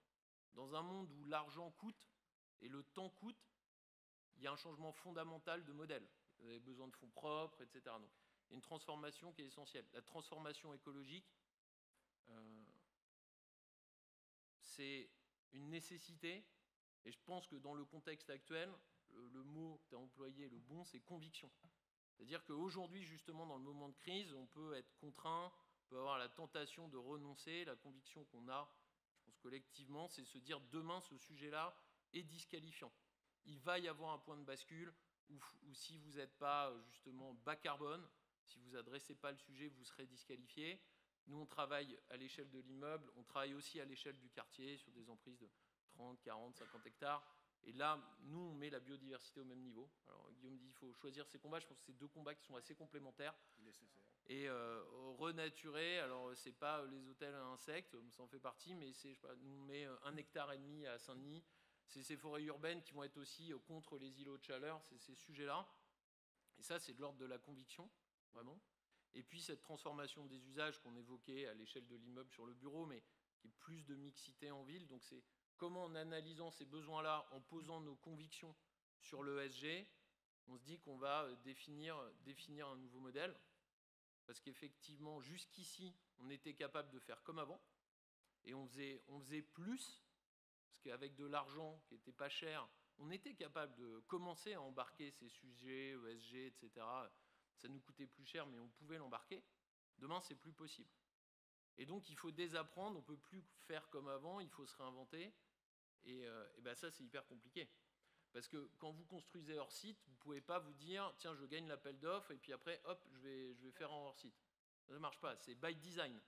Dans un monde où l'argent coûte et le temps coûte, il y a un changement fondamental de modèle. Vous avez besoin de fonds propres, etc. Donc, il y a une transformation qui est essentielle. La transformation écologique, c'est une nécessité, et je pense que dans le contexte actuel, le mot que tu as employé, le bon, c'est conviction. C'est-à-dire qu'aujourd'hui, justement, dans le moment de crise, on peut être contraint, on peut avoir la tentation de renoncer. La conviction qu'on a, je pense collectivement, c'est se dire demain, ce sujet-là est disqualifiant. Il va y avoir un point de bascule où si vous n'êtes pas justement bas carbone, si vous n'adressez pas le sujet, vous serez disqualifié. Nous, on travaille à l'échelle de l'immeuble, on travaille aussi à l'échelle du quartier sur des emprises de 30, 40, 50 hectares. Et là, nous, on met la biodiversité au même niveau. Alors, Guillaume dit qu'il faut choisir ses combats. Je pense que c'est deux combats qui sont assez complémentaires. Nécessaire. Et renaturer, alors, c'est pas les hôtels à insectes, ça en fait partie, mais nous, on met 1,5 hectare à Saint-Denis. C'est ces forêts urbaines qui vont être aussi contre les îlots de chaleur, c'est ces sujets-là. Et ça, c'est de l'ordre de la conviction, vraiment. Et puis cette transformation des usages qu'on évoquait à l'échelle de l'immeuble sur le bureau, mais qui est plus de mixité en ville. Donc c'est comment, en analysant ces besoins-là, en posant nos convictions sur l'ESG, on se dit qu'on va définir un nouveau modèle. Parce qu'effectivement, jusqu'ici, on était capable de faire comme avant. Et on faisait plus, parce qu'avec de l'argent qui n'était pas cher, on était capable de commencer à embarquer ces sujets, ESG, etc. Ça nous coûtait plus cher, mais on pouvait l'embarquer. Demain, c'est plus possible. Et donc, il faut désapprendre. On ne peut plus faire comme avant. Il faut se réinventer. Et ben ça, c'est hyper compliqué. Parce que quand vous construisez hors site, vous ne pouvez pas vous dire tiens, je gagne l'appel d'offres et puis après, hop, je vais faire en hors site. Ça ne marche pas. C'est by design.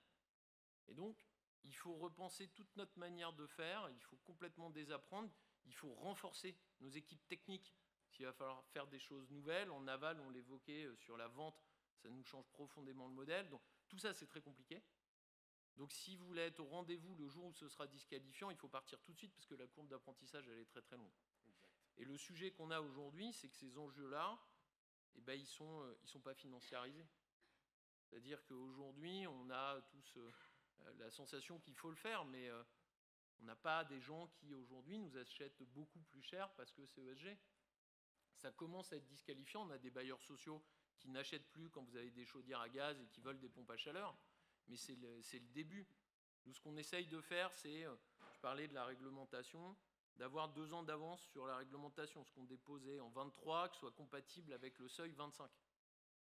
Et donc, il faut repenser toute notre manière de faire. Il faut complètement désapprendre. Il faut renforcer nos équipes techniques. S'il va falloir faire des choses nouvelles, en aval, on l'évoquait sur la vente, ça nous change profondément le modèle. Donc tout ça, c'est très compliqué. Donc si vous voulez être au rendez-vous le jour où ce sera disqualifiant, il faut partir tout de suite parce que la courbe d'apprentissage, elle est très très longue. Exact. Et le sujet qu'on a aujourd'hui, c'est que ces enjeux-là, eh ben, ils sont pas financiarisés. C'est-à-dire qu'aujourd'hui, on a tous la sensation qu'il faut le faire, mais on n'a pas des gens qui aujourd'hui nous achètent beaucoup plus cher parce que c'est ESG. ça commence à être disqualifiant. On a des bailleurs sociaux qui n'achètent plus quand vous avez des chaudières à gaz et qui veulent des pompes à chaleur. Mais c'est le début. Nous, ce qu'on essaye de faire, c'est, je parlais de la réglementation, d'avoir 2 ans d'avance sur la réglementation, ce qu'on déposait en 23, que ce soit compatible avec le seuil 25.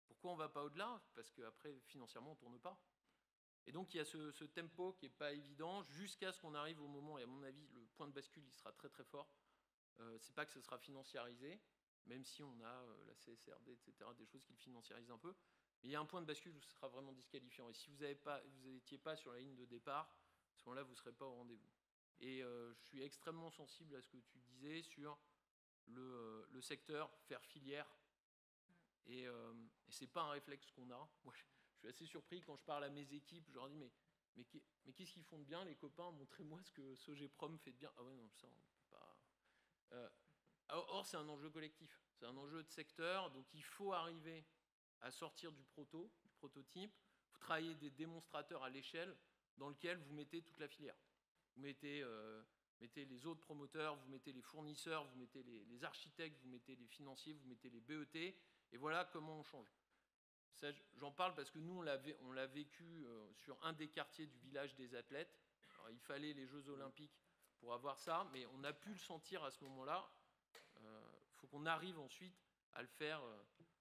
Pourquoi on ne va pas au-delà? Parce qu'après, financièrement, on ne tourne pas. Et donc, il y a ce tempo qui n'est pas évident jusqu'à ce qu'on arrive au moment, et à mon avis, le point de bascule, il sera très très fort. C'est pas que ce sera financiarisé, même si on a la CSRD, etc., des choses qui le financiarisent un peu. Mais il y a un point de bascule où ce sera vraiment disqualifiant. Et si vous n'étiez pas sur la ligne de départ, à ce moment-là, vous ne serez pas au rendez-vous. Et je suis extrêmement sensible à ce que tu disais sur le secteur faire filière. Et ce n'est pas un réflexe qu'on a. Moi, je suis assez surpris quand je parle à mes équipes. Je leur dis, mais qu'est-ce qu'ils font de bien, les copains? Montrez-moi ce que Sogeprom fait de bien. Ah ouais, non, ça, on ne peut pas. Or, c'est un enjeu collectif. C'est un enjeu de secteur. Donc, il faut arriver à sortir du prototype. Il faut travailler des démonstrateurs à l'échelle dans lequel vous mettez toute la filière. Vous mettez les autres promoteurs, vous mettez les fournisseurs, vous mettez les architectes, vous mettez les financiers, vous mettez les BET. Et voilà comment on change. J'en parle parce que nous, on l'a vécu sur un des quartiers du village des athlètes. Alors, il fallait les Jeux Olympiques pour avoir ça, mais on a pu le sentir à ce moment-là. Il faut qu'on arrive ensuite à le faire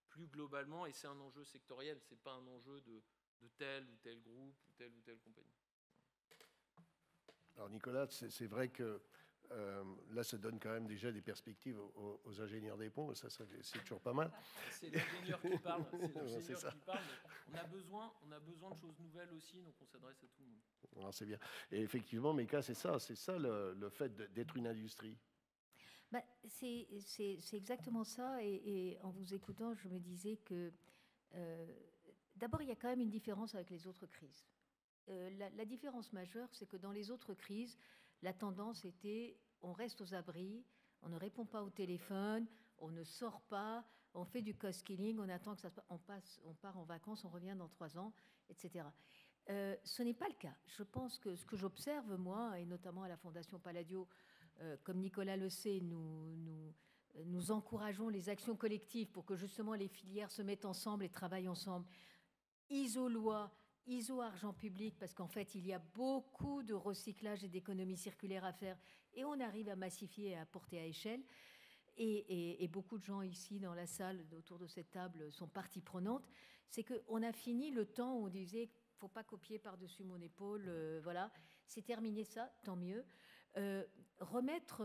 plus globalement, et c'est un enjeu sectoriel, ce n'est pas un enjeu de tel ou tel groupe ou telle compagnie. Alors Nicolas, c'est vrai que là, ça donne quand même déjà des perspectives aux ingénieurs des ponts, ça c'est toujours pas mal. C'est l'ingénieur qui parle, On a besoin de choses nouvelles aussi, donc on s'adresse à tout le monde. C'est bien. Et effectivement, Meka, c'est ça le fait d'être une industrie. C'est exactement ça. Et en vous écoutant, je me disais que d'abord, il y a quand même une différence avec les autres crises. La différence majeure, c'est que dans les autres crises, la tendance était on reste aux abris, on ne répond pas au téléphone, on ne sort pas, on fait du cost killing, on attend que ça se passe, on part en vacances, on revient dans 3 ans, etc. Ce n'est pas le cas. Je pense que ce que j'observe, moi, et notamment à la Fondation Palladio, comme Nicolas le sait, nous encourageons les actions collectives pour que justement les filières se mettent ensemble et travaillent ensemble. ISO-loi, ISO-argent public, parce qu'en fait, il y a beaucoup de recyclage et d'économie circulaire à faire, et on arrive à massifier et à porter à échelle. Et beaucoup de gens ici dans la salle, autour de cette table, sont partie prenante. C'est qu'on a fini le temps où on disait il ne faut pas copier par-dessus mon épaule, voilà. C'est terminé ça, tant mieux. Remettre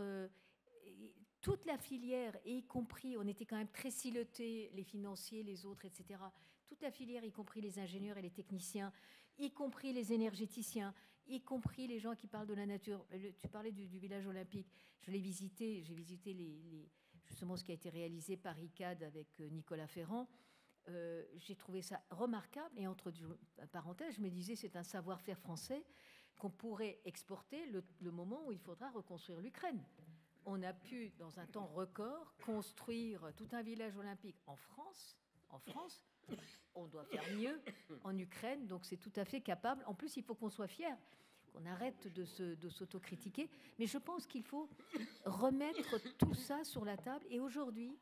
toute la filière, et y compris, on était quand même très silotés, les financiers, les autres, etc., toute la filière, y compris les ingénieurs et les techniciens, y compris les énergéticiens, y compris les gens qui parlent de la nature. Tu parlais du village olympique, je l'ai visité, j'ai visité justement ce qui a été réalisé par ICAD avec Nicolas Ferrand. J'ai trouvé ça remarquable, et entre parenthèses, je me disais c'est un savoir-faire français qu'on pourrait exporter le moment où il faudra reconstruire l'Ukraine. On a pu, dans un temps record, construire tout un village olympique en France. On doit faire mieux en Ukraine, donc c'est tout à fait capable. En plus, il faut qu'on soit fiers, qu'on arrête de s'autocritiquer. Mais je pense qu'il faut remettre tout ça sur la table. Et aujourd'hui,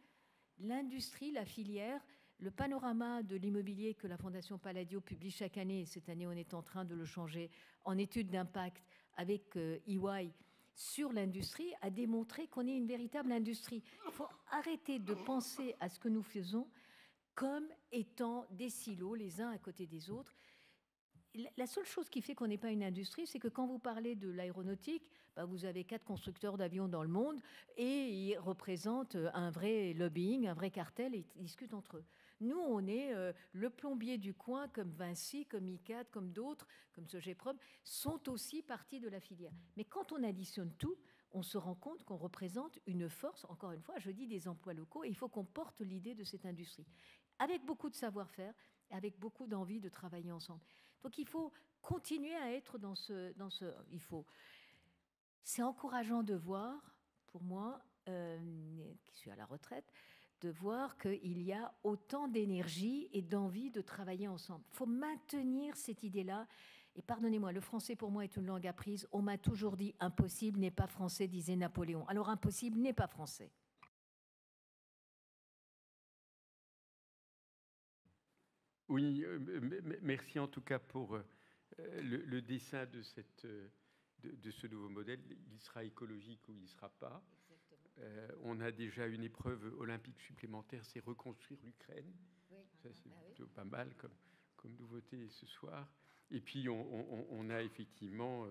l'industrie, la filière, le panorama de l'immobilier que la Fondation Palladio publie chaque année, et cette année on est en train de le changer en étude d'impact avec EY sur l'industrie, a démontré qu'on est une véritable industrie. Il faut arrêter de penser à ce que nous faisons comme étant des silos les uns à côté des autres. La seule chose qui fait qu'on n'est pas une industrie, c'est que quand vous parlez de l'aéronautique, vous avez 4 constructeurs d'avions dans le monde et ils représentent un vrai lobbying, un vrai cartel, et ils discutent entre eux. Nous, on est le plombier du coin, comme Vinci, comme ICAD, comme d'autres, comme Sogeprom, sont aussi partie de la filière. Mais quand on additionne tout, on se rend compte qu'on représente une force, encore une fois, je dis des emplois locaux, et il faut qu'on porte l'idée de cette industrie, avec beaucoup de savoir-faire, avec beaucoup d'envie de travailler ensemble. Donc il faut continuer à être dans ce c'est encourageant de voir, pour moi, qui suis à la retraite, de voir qu'il y a autant d'énergie et d'envie de travailler ensemble. Il faut maintenir cette idée-là. Et pardonnez-moi, le français pour moi est une langue apprise. On m'a toujours dit « impossible n'est pas français », disait Napoléon. Alors impossible n'est pas français. Oui, merci en tout cas pour le dessin de, de ce nouveau modèle. Il sera écologique ou il ne sera pas. On a déjà une épreuve olympique supplémentaire, c'est reconstruire l'Ukraine. Oui. Ça, c'est plutôt pas mal comme nouveauté ce soir. Et puis, on a effectivement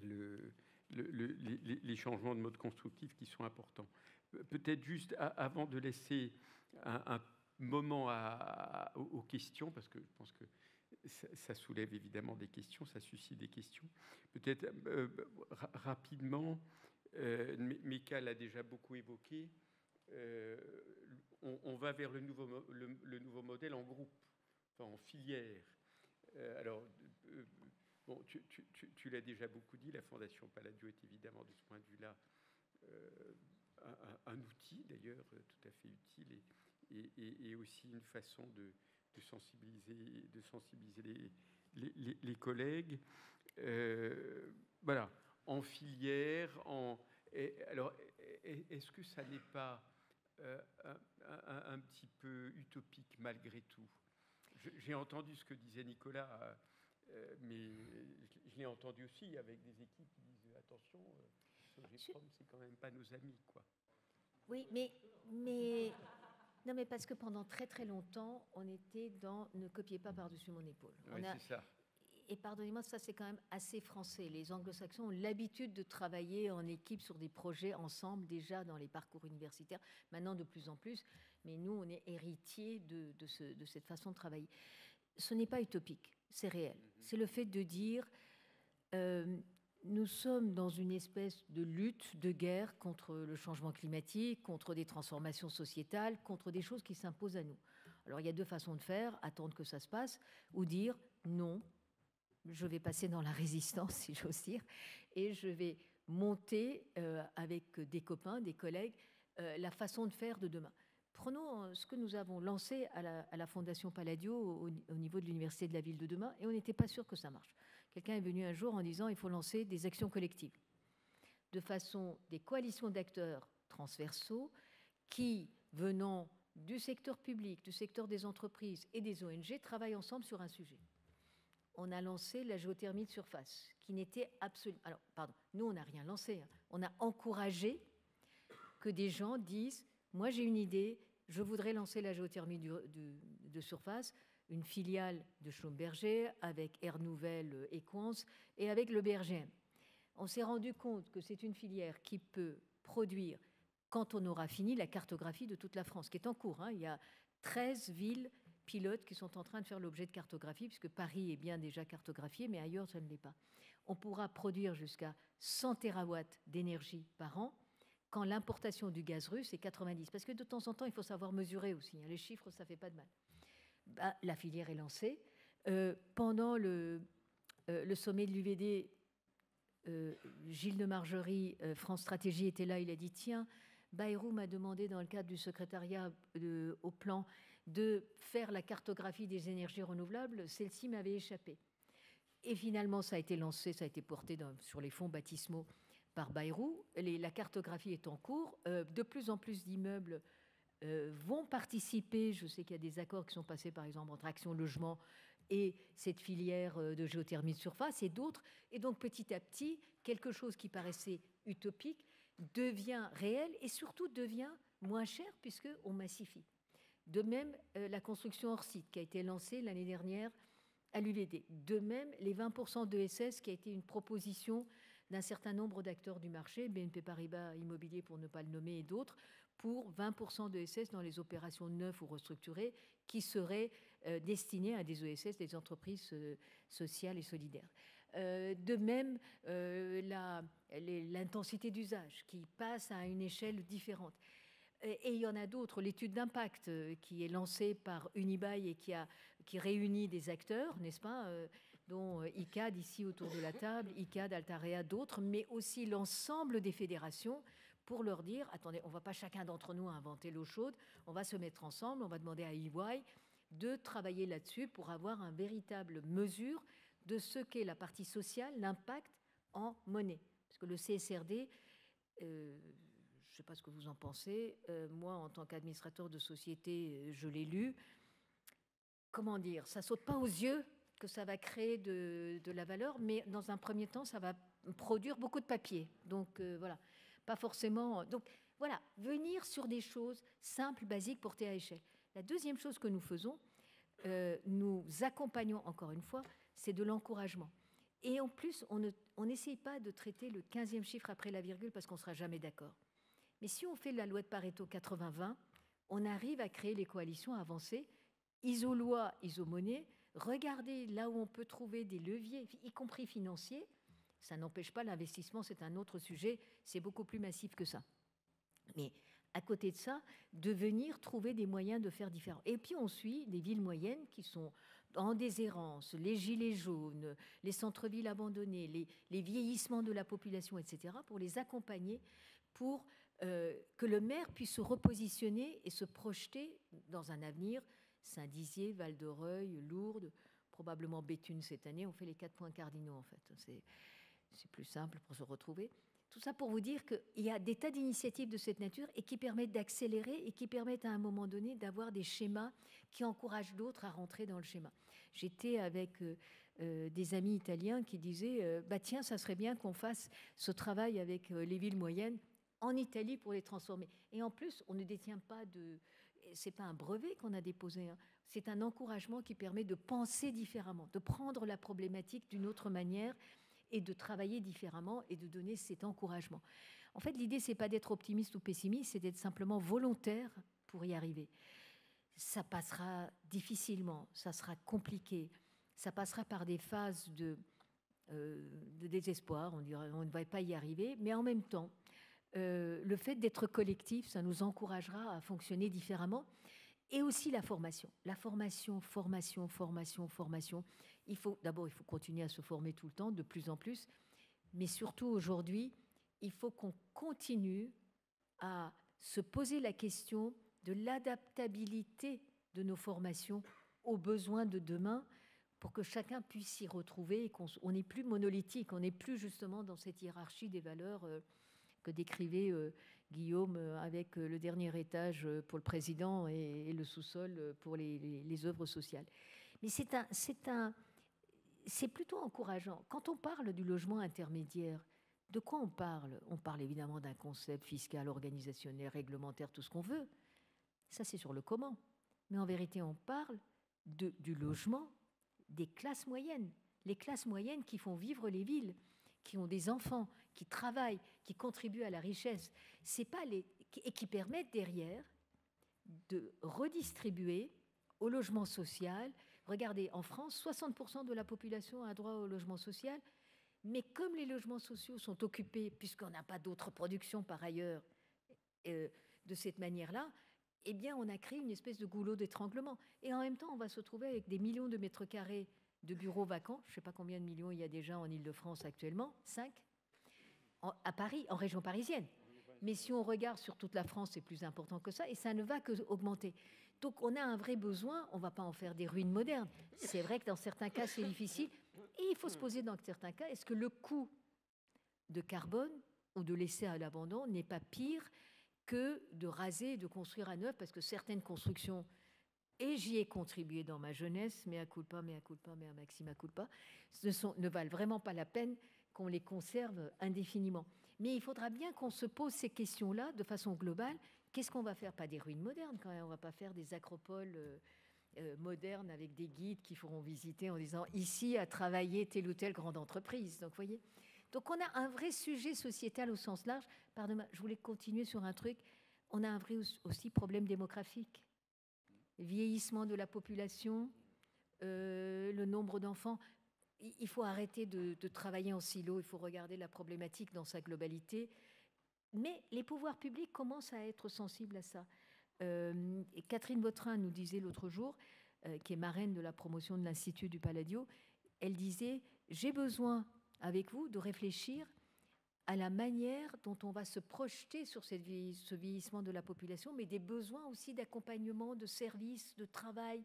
les changements de mode constructif qui sont importants. Peut-être juste avant de laisser un moment aux questions, parce que je pense que ça soulève évidemment des questions, ça suscite des questions. Peut-être rapidement, Meka l'a déjà beaucoup évoqué, on va vers le nouveau modèle en groupe, enfin en filière. Alors, bon, tu l'as déjà beaucoup dit, la Fondation Palladio est évidemment de ce point de vue-là un outil d'ailleurs tout à fait utile et aussi une façon de sensibiliser les collègues. Voilà, en filière, alors est-ce que ça n'est pas un petit peu utopique malgré tout? J'ai entendu ce que disait Nicolas, mais je l'ai entendu aussi avec des équipes qui disent attention, Sogeprom, c'est quand même pas nos amis, quoi. Oui, non, mais parce que pendant très très longtemps, on était dans ne copiez pas par-dessus mon épaule. Oui, c'est ça. Et pardonnez-moi, ça c'est quand même assez français. Les anglo-saxons ont l'habitude de travailler en équipe sur des projets ensemble, déjà dans les parcours universitaires, maintenant de plus en plus. Mais nous, on est héritiers de cette façon de travailler. Ce n'est pas utopique, c'est réel. C'est le fait de dire, nous sommes dans une espèce de lutte, de guerre contre le changement climatique, contre des transformations sociétales, contre des choses qui s'imposent à nous. Alors il y a deux façons de faire, attendre que ça se passe, ou dire non, je vais passer dans la résistance, si j'ose dire, et je vais monter avec des copains, des collègues, la façon de faire de demain. Prenons ce que nous avons lancé à la Fondation Palladio au niveau de l'Université de la Ville de demain, et on n'était pas sûr que ça marche. Quelqu'un est venu un jour en disant il faut lancer des actions collectives, de façon des coalitions d'acteurs transversaux qui, venant du secteur public, du secteur des entreprises et des ONG, travaillent ensemble sur un sujet. On a lancé la géothermie de surface, qui n'était absolument... Alors, pardon, nous, on n'a rien lancé. Hein. On a encouragé que des gens disent, moi, j'ai une idée, je voudrais lancer la géothermie de surface, une filiale de Schlumberger, avec Air Nouvelle Equans et avec le BRGM. On s'est rendu compte que c'est une filière qui peut produire, quand on aura fini, la cartographie de toute la France, qui est en cours. Hein. Il y a 13 villes pilotes qui sont en train de faire l'objet de cartographie, puisque Paris est bien déjà cartographié, mais ailleurs, ça ne l'est pas. On pourra produire jusqu'à 100 terawatts d'énergie par an, quand l'importation du gaz russe est 90. Parce que de temps en temps, il faut savoir mesurer aussi. Hein. Les chiffres, ça ne fait pas de mal. Bah, la filière est lancée. Pendant le sommet de l'UVD, Gilles de Margerie, France Stratégie, était là. Il a dit, tiens, Bayrou m'a demandé, dans le cadre du secrétariat au plan, de faire la cartographie des énergies renouvelables. Celle-ci m'avait échappé. Et finalement, ça a été lancé, ça a été porté sur les fonds baptismaux par Bayrou. La cartographie est en cours. De plus en plus d'immeubles vont participer. Je sais qu'il y a des accords qui sont passés, par exemple, entre Action Logement et cette filière de géothermie de surface et d'autres. Et donc, petit à petit, quelque chose qui paraissait utopique devient réel et surtout devient moins cher puisqu'on massifie. De même, la construction hors site qui a été lancée l'année dernière à l'UVD. De même, les 20% d'ESS qui a été une proposition d'un certain nombre d'acteurs du marché, BNP Paribas Immobilier pour ne pas le nommer et d'autres, pour 20% d'ESS dans les opérations neuves ou restructurées qui seraient destinées à des ESS, des entreprises sociales et solidaires. De même, l'intensité d'usage qui passe à une échelle différente. Et il y en a d'autres. L'étude d'impact qui est lancée par Unibail et qui réunit des acteurs, n'est-ce pas, dont ICAD ici autour de la table, ICAD, Altarea, d'autres, mais aussi l'ensemble des fédérations pour leur dire, attendez, on ne va pas chacun d'entre nous inventer l'eau chaude, on va se mettre ensemble, on va demander à EY de travailler là-dessus pour avoir une véritable mesure de ce qu'est la partie sociale, l'impact en monnaie. Parce que le CSRD... je ne sais pas ce que vous en pensez. Moi, en tant qu'administrateur de société, je l'ai lu. comment dire, ça saute pas aux yeux que ça va créer de la valeur, mais dans un premier temps, ça va produire beaucoup de papier. Donc voilà, pas forcément. Donc voilà, venir sur des choses simples, basiques, portées à échelle. La deuxième chose que nous faisons, nous accompagnons encore une fois, c'est de l'encouragement. Et en plus, on n'essaye pas de traiter le 15e chiffre après la virgule parce qu'on ne sera jamais d'accord. Mais si on fait la loi de Pareto 80-20, on arrive à créer les coalitions avancées, iso-loi, iso-monnaie, regardez là où on peut trouver des leviers, y compris financiers. Ça n'empêche pas l'investissement, c'est un autre sujet, c'est beaucoup plus massif que ça. Mais à côté de ça, de venir trouver des moyens de faire différents. Et puis on suit des villes moyennes qui sont en déshérence, les gilets jaunes, les centres-villes abandonnés, les vieillissements de la population, etc., pour les accompagner, pour que le maire puisse se repositionner et se projeter dans un avenir. Saint-Dizier, Val-de-Reuil, Lourdes, probablement Béthune cette année. On fait les 4 points cardinaux, en fait. C'est plus simple pour se retrouver. Tout ça pour vous dire qu'il y a des tas d'initiatives de cette nature et qui permettent d'accélérer et qui permettent à un moment donné d'avoir des schémas qui encouragent d'autres à rentrer dans le schéma. J'étais avec des amis italiens qui disaient bah tiens, ça serait bien qu'on fasse ce travail avec les villes moyennes en Italie pour les transformer. Et en plus, on ne détient pas de... C'est pas un brevet qu'on a déposé, hein. C'est un encouragement qui permet de penser différemment, de prendre la problématique d'une autre manière et de travailler différemment et de donner cet encouragement. En fait, l'idée, c'est pas d'être optimiste ou pessimiste, c'est d'être simplement volontaire pour y arriver. Ça passera difficilement, ça sera compliqué, ça passera par des phases de désespoir, on dirait on ne va pas y arriver, mais en même temps, le fait d'être collectif, ça nous encouragera à fonctionner différemment. Et aussi la formation. La formation. D'abord, il faut continuer à se former tout le temps, de plus en plus. Mais surtout aujourd'hui, il faut qu'on continue à se poser la question de l'adaptabilité de nos formations aux besoins de demain pour que chacun puisse s'y retrouver et qu'on n'est plus monolithique, on n'est plus justement dans cette hiérarchie des valeurs que décrivait Guillaume avec le dernier étage pour le président et le sous-sol pour les œuvres sociales. Mais c'est plutôt encourageant. Quand on parle du logement intermédiaire, de quoi on parle? On parle évidemment d'un concept fiscal, organisationnel, réglementaire, tout ce qu'on veut. Ça, c'est sur le comment. Mais en vérité, on parle du logement des classes moyennes. Les classes moyennes qui font vivre les villes, qui ont des enfants, qui travaillent, qui contribuent à la richesse, et qui permettent derrière de redistribuer au logement social. Regardez, en France, 60% de la population a droit au logement social, mais comme les logements sociaux sont occupés, puisqu'on n'a pas d'autre production par ailleurs de cette manière-là, eh bien, on a créé une espèce de goulot d'étranglement. Et en même temps, on va se trouver avec des millions de mètres carrés de bureaux vacants. Je ne sais pas combien de millions il y a déjà en Île-de-France actuellement, 5, à Paris, en région parisienne. Mais si on regarde sur toute la France, c'est plus important que ça, et ça ne va qu'augmenter. Donc on a un vrai besoin, on ne va pas en faire des ruines modernes. C'est vrai que dans certains cas, c'est difficile, et il faut se poser dans certains cas, est-ce que le coût de carbone ou de laisser à l'abandon n'est pas pire que de raser et de construire à neuf, parce que certaines constructions, et j'y ai contribué dans ma jeunesse, mea culpa, mea maxima culpa, ne valent vraiment pas la peine qu'on les conserve indéfiniment. Mais il faudra bien qu'on se pose ces questions-là de façon globale. Qu'est-ce qu'on va faire? Pas des ruines modernes quand même, on ne va pas faire des acropoles modernes avec des guides qui feront visiter en disant « ici a travaillé telle ou telle grande entreprise ». Donc, voyez. Donc on a un vrai sujet sociétal au sens large. Pardon, je voulais continuer sur un truc. On a un vrai aussi problème démographique. Vieillissement de la population, le nombre d'enfants. Il faut arrêter de travailler en silo, il faut regarder la problématique dans sa globalité. Mais les pouvoirs publics commencent à être sensibles à ça. Et Catherine Vautrin nous disait l'autre jour, qui est marraine de la promotion de l'Institut du Palladio, elle disait « J'ai besoin, avec vous, de réfléchir à la manière dont on va se projeter sur ce vieillissement de la population, mais des besoins aussi d'accompagnement, de services, de travail. »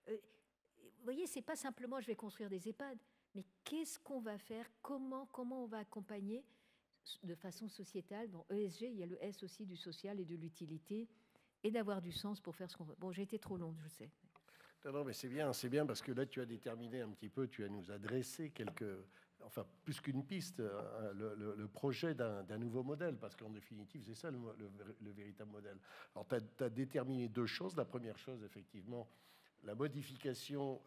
Vous voyez, ce n'est pas simplement « je vais construire des EHPAD », mais qu'est-ce qu'on va faire, comment on va accompagner de façon sociétale. Dans ESG, il y a le S aussi du social et de l'utilité, et d'avoir du sens pour faire ce qu'on veut. Bon, j'ai été trop longue, je sais. Non, mais c'est bien parce que là, tu as déterminé un petit peu, tu as nous adressé enfin, plus qu'une piste, le projet d'un nouveau modèle, parce qu'en définitive, c'est ça le véritable modèle. Alors, tu as déterminé deux choses. La première chose, effectivement, la modification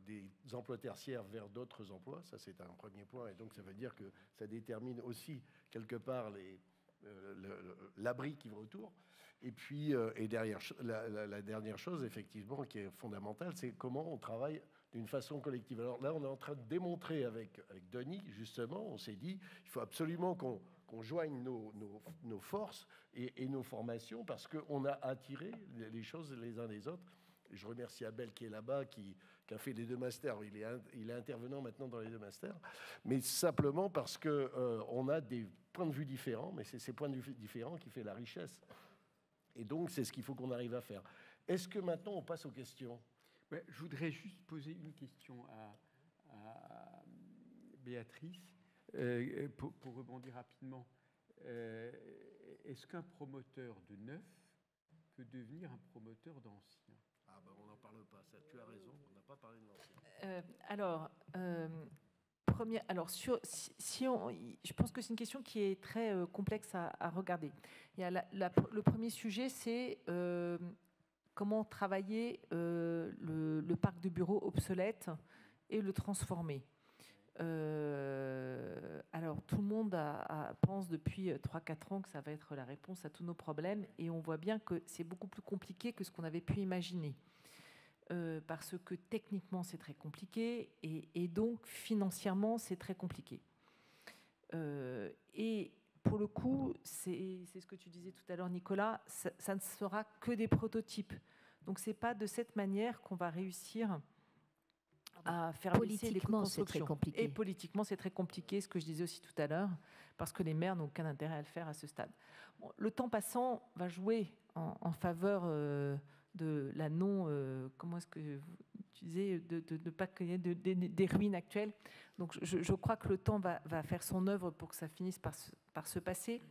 des emplois tertiaires vers d'autres emplois, ça c'est un premier point, et donc ça veut dire que ça détermine aussi quelque part l'abri qui va autour. Et puis, derrière, la dernière chose, effectivement, qui est fondamentale, c'est comment on travaille d'une façon collective. Alors là, on est en train de démontrer avec Denis, justement, on s'est dit, il faut absolument qu'on joigne nos forces et nos formations, parce qu'on a attiré les choses les uns des autres. Je remercie Abel qui est là-bas, qui a fait les 2 masters. Il est intervenant maintenant dans les 2 masters. Mais simplement parce qu'on a des points de vue différents, mais c'est ces points de vue différents qui fait la richesse. Et donc, c'est ce qu'il faut qu'on arrive à faire. Est-ce que maintenant, on passe aux questions ? Ouais, je voudrais juste poser une question à Béatrice, pour rebondir rapidement. Est-ce qu'un promoteur de neuf peut devenir un promoteur d'ancien ? Ah ben, on n'en parle pas, ça, tu as raison, on n'a pas parlé de l'ancien. Je pense que c'est une question qui est très complexe à regarder. Il y a le premier sujet, c'est comment travailler le parc de bureaux obsolète et le transformer. Alors, tout le monde pense depuis 3-4 ans que ça va être la réponse à tous nos problèmes, et on voit bien que c'est beaucoup plus compliqué que ce qu'on avait pu imaginer. Parce que techniquement, c'est très compliqué, et donc financièrement, c'est très compliqué. Et pour le coup, c'est ce que tu disais tout à l'heure, Nicolas, ça ne sera que des prototypes. Donc, ce n'est pas de cette manière qu'on va réussir à faire baisser les coûts de construction. C'est très compliqué. Et politiquement, c'est très compliqué, ce que je disais aussi tout à l'heure, parce que les maires n'ont aucun intérêt à le faire à ce stade. Bon, le temps passant va jouer en faveur de la comment est-ce que tu disais, de ne pas créer des ruines actuelles. Donc je crois que le temps va faire son œuvre pour que ça finisse par se passer.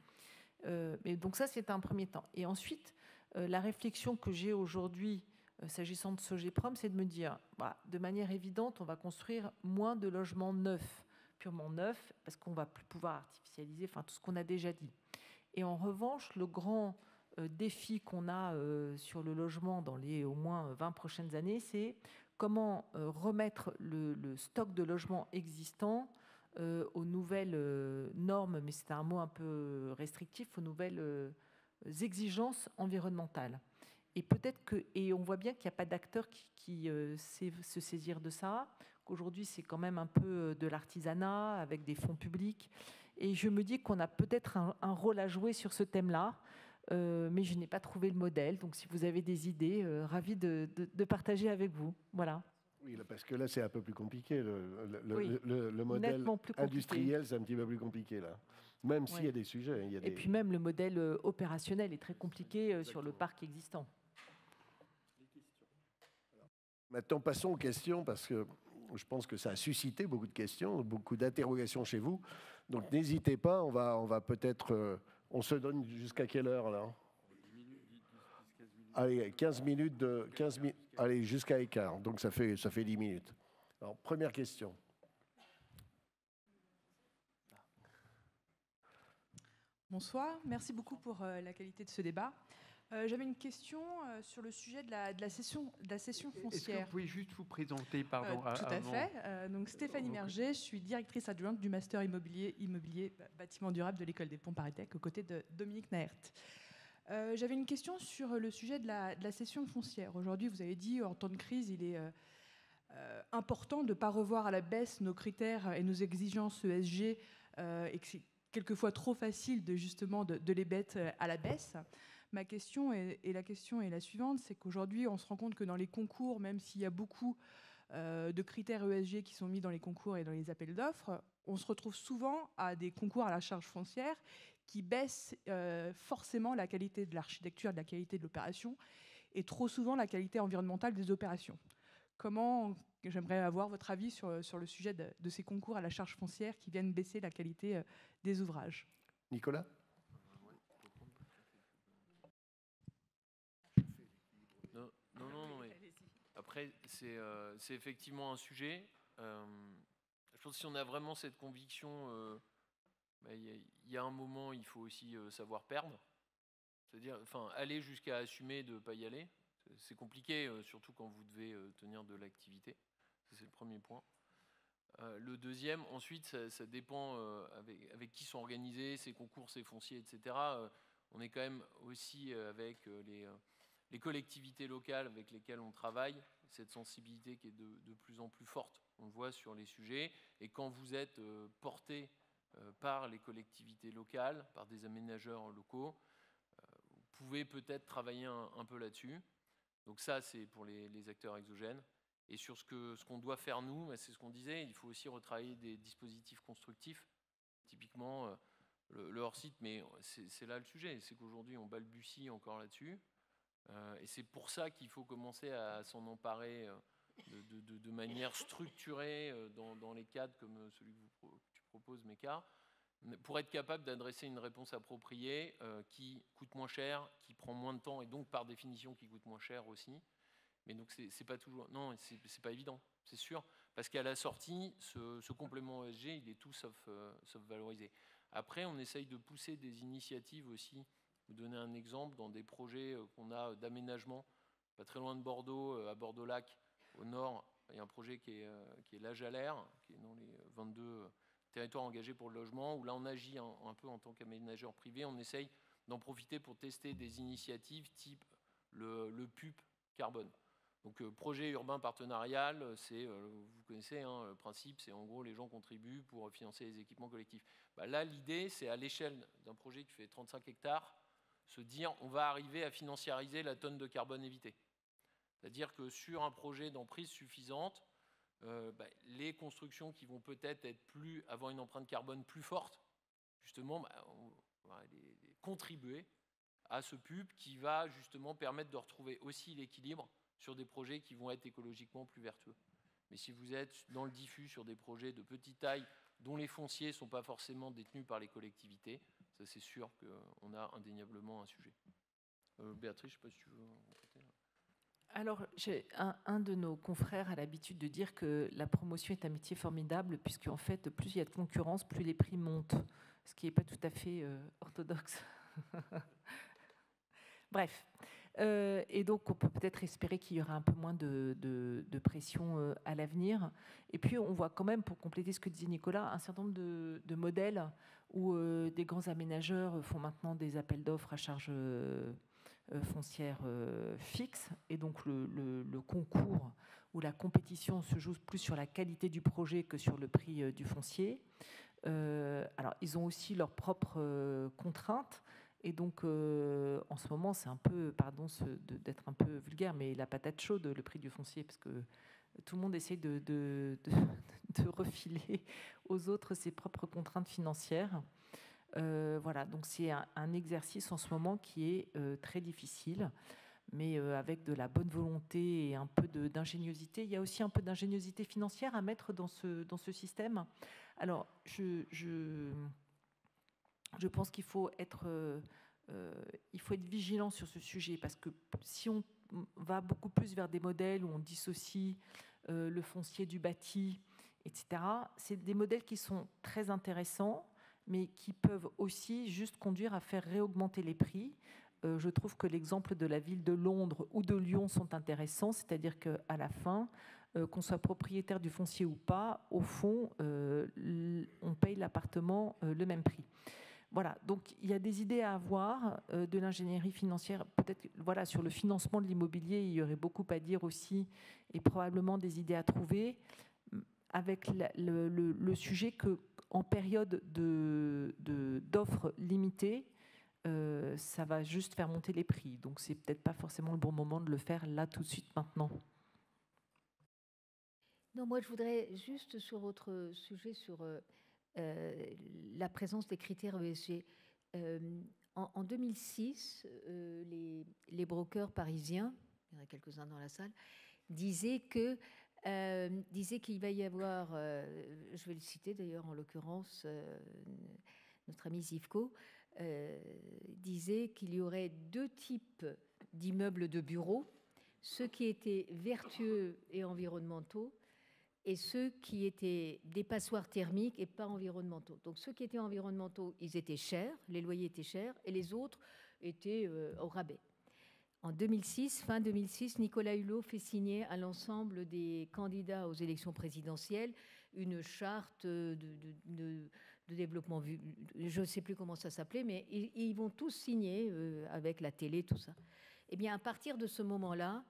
Mais donc ça, c'est un premier temps. Et ensuite, la réflexion que j'ai aujourd'hui, s'agissant de Sogeprom, c'est de me dire, de manière évidente, on va construire moins de logements neufs, purement neufs, parce qu'on ne va plus pouvoir artificialiser, enfin tout ce qu'on a déjà dit. Et en revanche, le grand défi qu'on a sur le logement dans les au moins 20 prochaines années, c'est comment remettre le stock de logements existants aux nouvelles normes, mais c'est un mot un peu restrictif, aux nouvelles exigences environnementales. Et peut-être et on voit bien qu'il n'y a pas d'acteur qui sait se saisir de ça, qu'aujourd'hui c'est quand même un peu de l'artisanat avec des fonds publics. Et je me dis qu'on a peut-être un rôle à jouer sur ce thème-là, mais je n'ai pas trouvé le modèle. Donc si vous avez des idées, ravi de partager avec vous. Voilà. Oui, parce que là c'est un peu plus compliqué. Le modèle industriel, c'est un petit peu plus compliqué là. Même s'il y a des sujets. Et puis même le modèle opérationnel est très compliqué sur le parc existant. Maintenant, passons aux questions, parce que je pense que ça a suscité beaucoup de questions, beaucoup d'interrogations chez vous. Donc, n'hésitez pas, on va peut-être... on se donne jusqu'à quelle heure, là ? 10 minutes. Allez, 15 minutes allez, jusqu'à écart. Donc, ça fait 10 minutes. Alors, première question. Bonsoir, merci beaucoup pour la qualité de ce débat. J'avais une question sur le sujet de la cession foncière. Est-ce que vous pouvez juste vous présenter, pardon, tout à fait. Donc Stéphanie Merger, je suis directrice adjointe du master immobilier bâtiment durable de l'école des Ponts Paris-Tech aux côtés de Dominique Naert. J'avais une question sur le sujet de la cession foncière. Aujourd'hui, vous avez dit, en temps de crise, il est important de ne pas revoir à la baisse nos critères et nos exigences ESG et que c'est quelquefois trop facile de les mettre à la baisse. Ma question est la suivante, c'est qu'aujourd'hui, on se rend compte que dans les concours, même s'il y a beaucoup de critères ESG qui sont mis dans les concours et dans les appels d'offres, on se retrouve souvent à des concours à la charge foncière qui baissent forcément la qualité de l'architecture, de la qualité de l'opération, et trop souvent la qualité environnementale des opérations. J'aimerais avoir votre avis sur le sujet de ces concours à la charge foncière qui viennent baisser la qualité des ouvrages. Nicolas ? Non, mais après, c'est effectivement un sujet. Je pense que si on a vraiment cette conviction, il y a un moment, il faut aussi savoir perdre. C'est-à-dire, aller jusqu'à assumer de ne pas y aller. C'est compliqué, surtout quand vous devez tenir de l'activité. C'est le premier point. Le deuxième, ensuite, ça dépend avec qui sont organisés ces concours, ces fonciers, etc. On est quand même aussi avec les collectivités locales avec lesquelles on travaille, cette sensibilité qui est de plus en plus forte. On le voit sur les sujets. Et quand vous êtes porté par les collectivités locales, par des aménageurs locaux, vous pouvez peut-être travailler un peu là-dessus. Donc ça, c'est pour les acteurs exogènes. Et sur ce qu'on doit faire, nous, c'est ce qu'on disait, il faut aussi retravailler des dispositifs constructifs, typiquement le hors-site, mais c'est là le sujet, c'est qu'aujourd'hui, on balbutie encore là-dessus. Et c'est pour ça qu'il faut commencer à s'en emparer de manière structurée dans les cadres comme celui que tu proposes, Meka, pour être capable d'adresser une réponse appropriée qui coûte moins cher, qui prend moins de temps et donc par définition qui coûte moins cher aussi. Mais donc c'est pas toujours, non, c'est pas évident, c'est sûr, parce qu'à la sortie, ce complément ESG, il est tout sauf valorisé. Après, on essaye de pousser des initiatives aussi. Vous donner un exemple dans des projets qu'on a d'aménagement, pas très loin de Bordeaux, à Bordeaux-Lac, au nord, il y a un projet qui est La Jalère, qui est dans les 22 territoires engagés pour le logement, où là on agit un peu en tant qu'aménageur privé. On essaye d'en profiter pour tester des initiatives type le PUP carbone. Donc projet urbain partenarial, c'est, vous connaissez, le principe, c'est en gros les gens contribuent pour financer les équipements collectifs. Là, l'idée, c'est à l'échelle d'un projet qui fait 35 hectares, se dire on va arriver à financiariser la tonne de carbone évitée. C'est-à-dire que sur un projet d'emprise suffisante, les constructions qui vont peut-être avoir une empreinte carbone plus forte, justement, on va contribuer à ce PUB qui va justement permettre de retrouver aussi l'équilibre sur des projets qui vont être écologiquement plus vertueux. Mais si vous êtes dans le diffus sur des projets de petite taille dont les fonciers ne sont pas forcément détenus par les collectivités, ça c'est sûr qu'on a indéniablement un sujet. Béatrice, je ne sais pas si tu veux compléter. Alors, un de nos confrères a l'habitude de dire que la promotion est un métier formidable, puisque en fait, plus il y a de concurrence, plus les prix montent, ce qui n'est pas tout à fait orthodoxe. Bref. Et donc, on peut peut-être espérer qu'il y aura un peu moins de pression à l'avenir. Et puis, on voit quand même, pour compléter ce que disait Nicolas, un certain nombre de modèles où des grands aménageurs font maintenant des appels d'offres à charge foncière fixe. Et donc, le concours ou la compétition se joue plus sur la qualité du projet que sur le prix du foncier. Alors, ils ont aussi leurs propres contraintes. Et donc, en ce moment, c'est un peu, pardon d'être un peu vulgaire, mais la patate chaude, le prix du foncier, parce que tout le monde essaie de refiler aux autres ses propres contraintes financières. Voilà, donc c'est un exercice en ce moment qui est très difficile, mais avec de la bonne volonté et un peu d'ingéniosité. Il y a aussi un peu d'ingéniosité financière à mettre dans ce système. Alors, je pense qu'il faut être vigilant sur ce sujet, parce que si on va beaucoup plus vers des modèles où on dissocie le foncier du bâti, etc., c'est des modèles qui sont très intéressants, mais qui peuvent aussi juste conduire à faire réaugmenter les prix. Je trouve que l'exemple de la ville de Londres ou de Lyon sont intéressants, c'est-à-dire qu'à la fin, qu'on soit propriétaire du foncier ou pas, au fond, on paye l'appartement le même prix. Voilà, donc il y a des idées à avoir, de l'ingénierie financière. Peut-être, voilà, sur le financement de l'immobilier, il y aurait beaucoup à dire aussi, et probablement des idées à trouver, avec le sujet qu'en période d'offres limitées, ça va juste faire monter les prix. Donc c'est peut-être pas forcément le bon moment de le faire là tout de suite maintenant. Non, moi je voudrais juste sur votre sujet sur la présence des critères ESG. En 2006, les brokers parisiens, il y en a quelques-uns dans la salle, disaient qu'il va y avoir, je vais le citer d'ailleurs en l'occurrence, notre ami Zivko, disait qu'il y aurait deux types d'immeubles de bureaux. ceux qui étaient vertueux et environnementaux et ceux qui étaient des passoires thermiques et pas environnementaux. Donc ceux qui étaient environnementaux, ils étaient chers, les loyers étaient chers, et les autres étaient au rabais. En 2006, fin 2006, Nicolas Hulot fait signer à l'ensemble des candidats aux élections présidentielles une charte de développement, je ne sais plus comment ça s'appelait, mais ils vont tous signer avec la télé, tout ça. Eh bien, à partir de ce moment-là,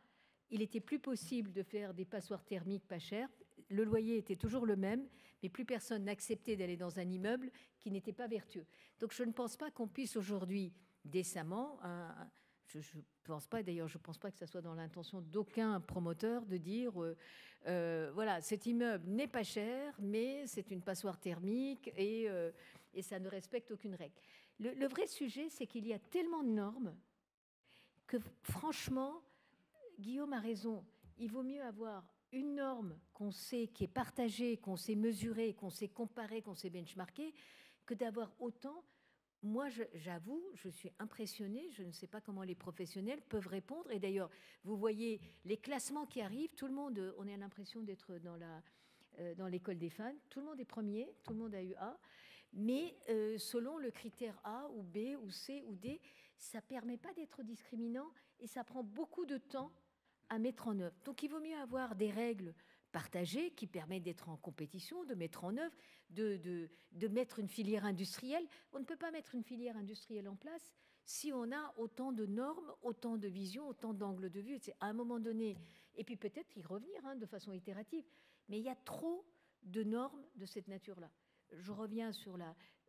il n'était plus possible de faire des passoires thermiques pas chères. Le loyer était toujours le même, mais plus personne n'acceptait d'aller dans un immeuble qui n'était pas vertueux. Donc je ne pense pas qu'on puisse aujourd'hui décemment, je ne pense pas, d'ailleurs je ne pense pas que ça soit dans l'intention d'aucun promoteur de dire voilà, cet immeuble n'est pas cher, mais c'est une passoire thermique et ça ne respecte aucune règle. Le vrai sujet, c'est qu'il y a tellement de normes que franchement, Guillaume a raison, il vaut mieux avoir une norme qu'on sait, qui est partagée, qu'on sait mesurer, qu'on sait comparer, qu'on sait benchmarker, que d'avoir autant. Moi, j'avoue, je suis impressionnée, je ne sais pas comment les professionnels peuvent répondre. Et d'ailleurs, vous voyez les classements qui arrivent, tout le monde, on a l'impression d'être dans l'école des fans, tout le monde est premier, tout le monde a eu A, mais selon le critère A ou B ou C ou D, ça ne permet pas d'être discriminant et ça prend beaucoup de temps à mettre en œuvre. Donc il vaut mieux avoir des règles partagées qui permettent d'être en compétition, de mettre en œuvre, de mettre une filière industrielle. On ne peut pas mettre une filière industrielle en place si on a autant de normes, autant de visions, autant d'angles de vue. C'est à un moment donné, et puis peut-être y revenir de façon itérative, mais il y a trop de normes de cette nature-là. Je reviens sur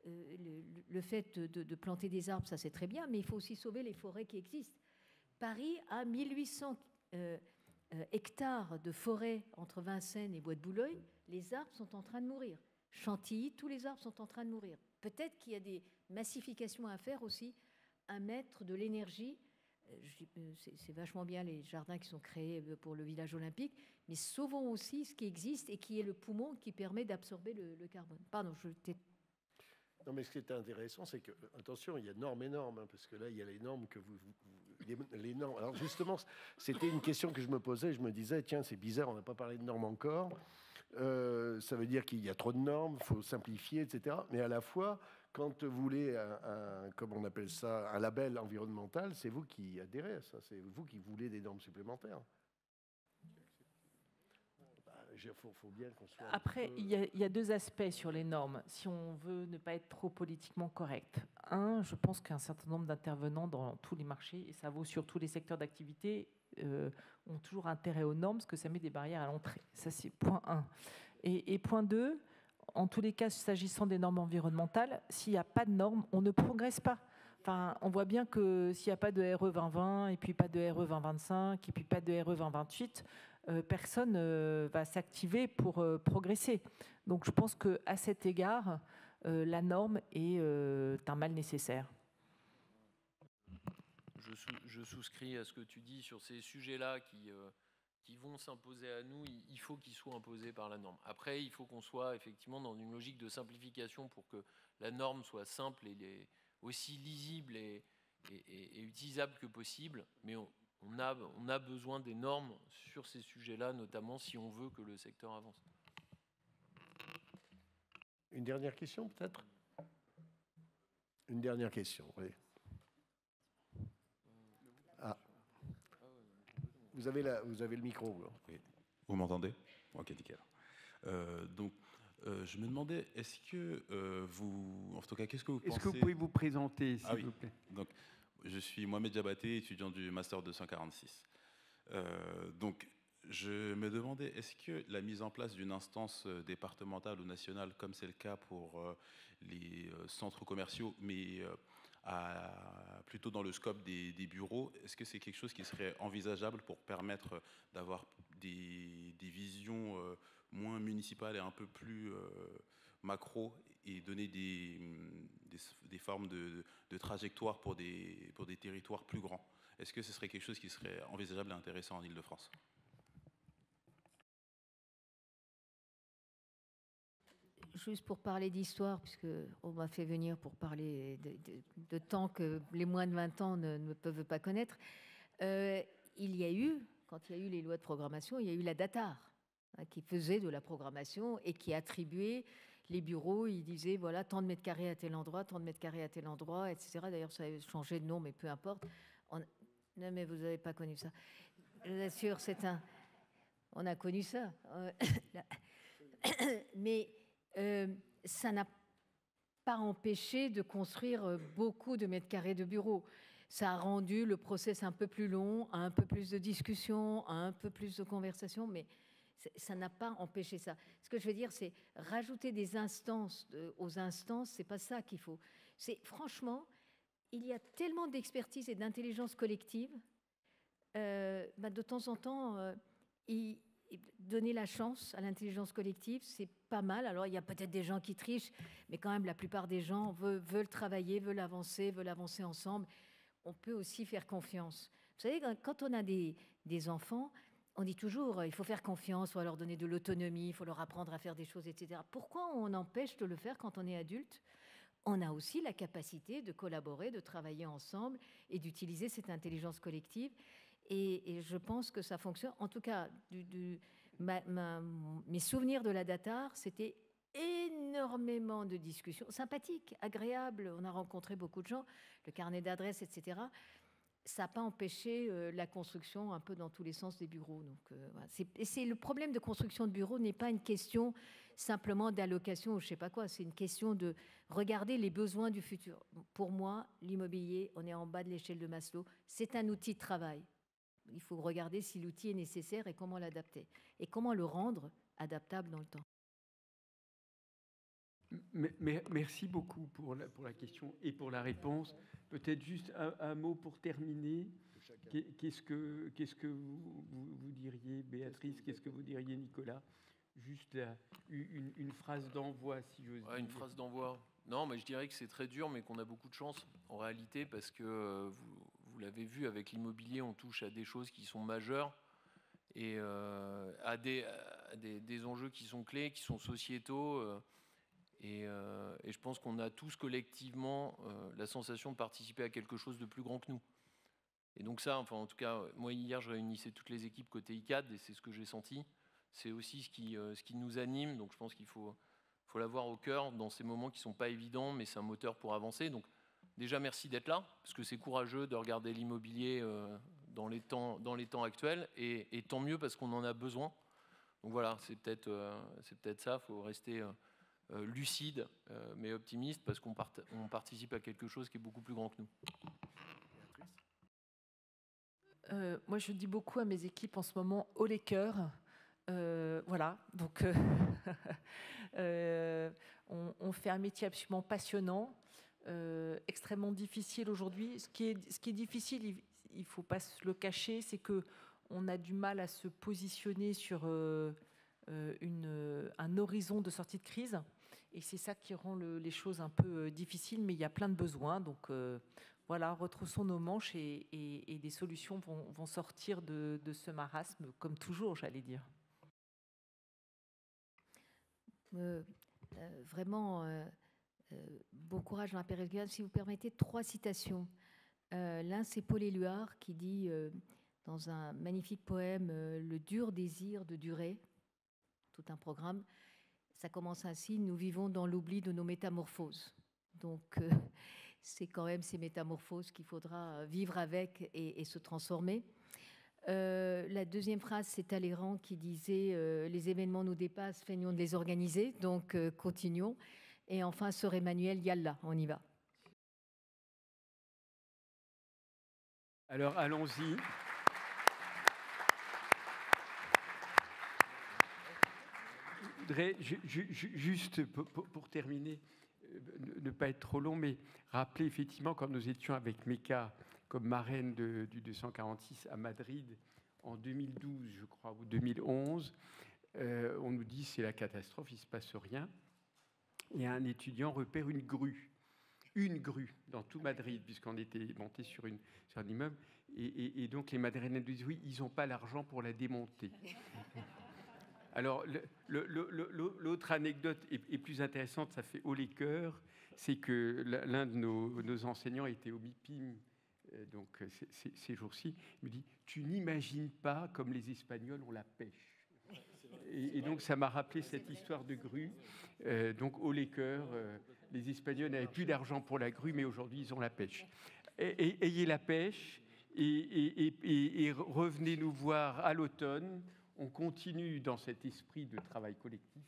le fait de planter des arbres, ça c'est très bien, mais il faut aussi sauver les forêts qui existent. Paris a 1800 hectares de forêt entre Vincennes et Bois de Boulogne, les arbres sont en train de mourir. Chantilly, tous les arbres sont en train de mourir. Peut-être qu'il y a des massifications à faire aussi, à mettre de l'énergie. C'est vachement bien les jardins qui sont créés pour le village olympique, mais sauvons aussi ce qui existe et qui est le poumon qui permet d'absorber le carbone. Pardon, Non, mais ce qui est intéressant, c'est que, attention, il y a normes et normes, parce que là, il y a les normes que les normes. Alors justement, c'était une question que je me posais, je me disais, tiens, c'est bizarre, on n'a pas parlé de normes encore, ça veut dire qu'il y a trop de normes, il faut simplifier, etc. Mais à la fois, quand vous voulez, comme on appelle ça, un label environnemental, c'est vous qui adhérez à ça, c'est vous qui voulez des normes supplémentaires. Faut bien qu'on soit Après, il y a deux aspects sur les normes, si on veut ne pas être trop politiquement correct. Un, je pense qu'un certain nombre d'intervenants dans tous les marchés, et ça vaut sur tous les secteurs d'activité, ont toujours intérêt aux normes, parce que ça met des barrières à l'entrée. Ça, c'est point 1. Et point 2, en tous les cas, s'agissant des normes environnementales, s'il n'y a pas de normes, on ne progresse pas. Enfin, on voit bien que s'il n'y a pas de RE 2020, et puis pas de RE 2025, et puis pas de RE 2028, personne va s'activer pour progresser. Donc je pense qu'à cet égard, la norme est un mal nécessaire. Je souscris à ce que tu dis sur ces sujets-là qui vont s'imposer à nous. Il faut qu'ils soient imposés par la norme. Après, il faut qu'on soit effectivement dans une logique de simplification pour que la norme soit simple et aussi lisible et utilisable que possible. Mais on a besoin des normes sur ces sujets-là, notamment si on veut que le secteur avance. Une dernière question, peut-être ? Une dernière question, oui. Ah. Vous avez le micro. Oui. Vous m'entendez ? Ok, nickel. Donc, je me demandais, est-ce que vous... En tout cas, qu'est-ce que vous pensez... Est-ce que vous pouvez vous présenter, s'il vous plaît ? Donc, je suis Mohamed Jabaté, étudiant du Master 246. Donc, je me demandais, est-ce que la mise en place d'une instance départementale ou nationale, comme c'est le cas pour les centres commerciaux, mais plutôt dans le scope des bureaux, est-ce que c'est quelque chose qui serait envisageable pour permettre d'avoir des visions moins municipales et un peu plus macro et donner des formes de trajectoire pour des territoires plus grands? Est-ce que ce serait quelque chose qui serait envisageable et intéressant en Île-de-France? Juste pour parler d'histoire, puisqu'on m'a fait venir pour parler de temps que les moins de 20 ans ne peuvent pas connaître, il y a eu, quand il y a eu les lois de programmation, il y a eu la DATAR, hein, qui faisait de la programmation et qui attribuait les bureaux. Il disait, voilà, tant de mètres carrés à tel endroit, tant de mètres carrés à tel endroit, etc. D'ailleurs, ça a changé de nom, mais peu importe. Non, mais vous n'avez pas connu ça. Je vous assure, on a connu ça. Mais ça n'a pas empêché de construire beaucoup de mètres carrés de bureaux. Ça a rendu le process un peu plus long, un peu plus de discussions, un peu plus de conversations, mais ça n'a pas empêché ça. Ce que je veux dire, c'est rajouter des instances aux instances, c'est pas ça qu'il faut. Franchement, il y a tellement d'expertise et d'intelligence collective, de temps en temps, donner la chance à l'intelligence collective, c'est pas mal. Alors, il y a peut-être des gens qui trichent, mais quand même, la plupart des gens veulent travailler, veulent avancer ensemble. On peut aussi faire confiance. Vous savez, quand on a des enfants, on dit toujours, il faut faire confiance, il faut leur donner de l'autonomie, il faut leur apprendre à faire des choses, etc. Pourquoi on empêche de le faire quand on est adulte ? On a aussi la capacité de collaborer, de travailler ensemble et d'utiliser cette intelligence collective. Et je pense que ça fonctionne. En tout cas, mes souvenirs de la DATAR, c'était énormément de discussions, sympathiques, agréables. On a rencontré beaucoup de gens, le carnet d'adresses, etc. Ça n'a pas empêché la construction un peu dans tous les sens des bureaux. Donc, voilà. C'est le problème de construction de bureaux n'est pas une question simplement d'allocation ou je ne sais pas quoi. C'est une question de regarder les besoins du futur. Pour moi, l'immobilier, on est en bas de l'échelle de Maslow. C'est un outil de travail. Il faut regarder si l'outil est nécessaire et comment l'adapter. Et comment le rendre adaptable dans le temps. Merci beaucoup pour la question et pour la réponse. Peut-être juste un mot pour terminer. Qu'est-ce que vous diriez, Béatrice? Qu'est-ce que vous diriez, Nicolas? Juste une phrase d'envoi, si j'ose dire. Une phrase d'envoi. Non, mais je dirais que c'est très dur, mais qu'on a beaucoup de chance en réalité, parce que vous l'avez vu, avec l'immobilier, on touche à des choses qui sont majeures et à des enjeux qui sont clés, qui sont sociétaux. Et je pense qu'on a tous collectivement la sensation de participer à quelque chose de plus grand que nous. Et donc ça, enfin en tout cas, moi hier, je réunissais toutes les équipes côté ICAD et c'est ce que j'ai senti. C'est aussi ce qui nous anime. Donc je pense qu'il faut l'avoir au cœur dans ces moments qui ne sont pas évidents, mais c'est un moteur pour avancer. Donc déjà, merci d'être là, parce que c'est courageux de regarder l'immobilier dans les temps actuels. Et tant mieux, parce qu'on en a besoin. Donc voilà, c'est peut-être ça, il faut rester... lucide mais optimiste parce qu'on participe à quelque chose qui est beaucoup plus grand que nous. Moi, je dis beaucoup à mes équipes en ce moment, haut les cœurs. Voilà, donc on fait un métier absolument passionnant, extrêmement difficile aujourd'hui. Ce qui est difficile, il ne faut pas se le cacher, c'est qu'on a du mal à se positionner sur un horizon de sortie de crise. Et c'est ça qui rend les choses un peu difficiles, mais il y a plein de besoins. Donc voilà, retroussons nos manches et des solutions vont sortir de ce marasme, comme toujours, j'allais dire. Vraiment, bon courage dans la période. Si vous permettez, 3 citations. L'un, c'est Paul Éluard qui dit dans un magnifique poème « Le dur désir de durer », tout un programme. Ça commence ainsi: nous vivons dans l'oubli de nos métamorphoses. Donc, c'est quand même ces métamorphoses qu'il faudra vivre avec et se transformer. La deuxième phrase, c'est Talleyrand qui disait les événements nous dépassent, feignons de les organiser. Donc, continuons. Et enfin, sœur Emmanuel, yallah, on y va. Alors, allons-y. Je voudrais juste, pour terminer, ne pas être trop long, mais rappeler effectivement, quand nous étions avec Meka comme marraine du 246 à Madrid en 2012, je crois, ou 2011, on nous dit c'est la catastrophe, il ne se passe rien. Et un étudiant repère une grue dans tout Madrid, puisqu'on était monté sur un immeuble. Et donc les Madrilènes nous disent oui, ils n'ont pas l'argent pour la démonter. Alors, l'autre anecdote est plus intéressante, ça fait haut les cœurs, c'est que l'un de nos enseignants était au MIPIM donc ces jours-ci, il me dit « Tu n'imagines pas comme les Espagnols ont la pêche ». Et donc ça m'a rappelé cette histoire de grue. Donc haut les cœurs, les Espagnols n'avaient plus d'argent pour la grue, mais aujourd'hui ils ont la pêche. Ayez la pêche et revenez nous voir à l'automne. On continue dans cet esprit de travail collectif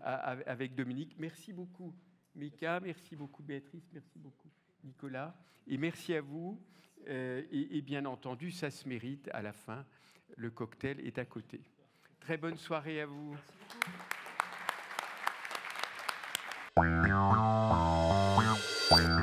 avec Dominique. Merci beaucoup Mika, merci beaucoup Béatrice, merci beaucoup Nicolas, et merci à vous. Et bien entendu, ça se mérite à la fin. Le cocktail est à côté. Très bonne soirée à vous. Merci beaucoup.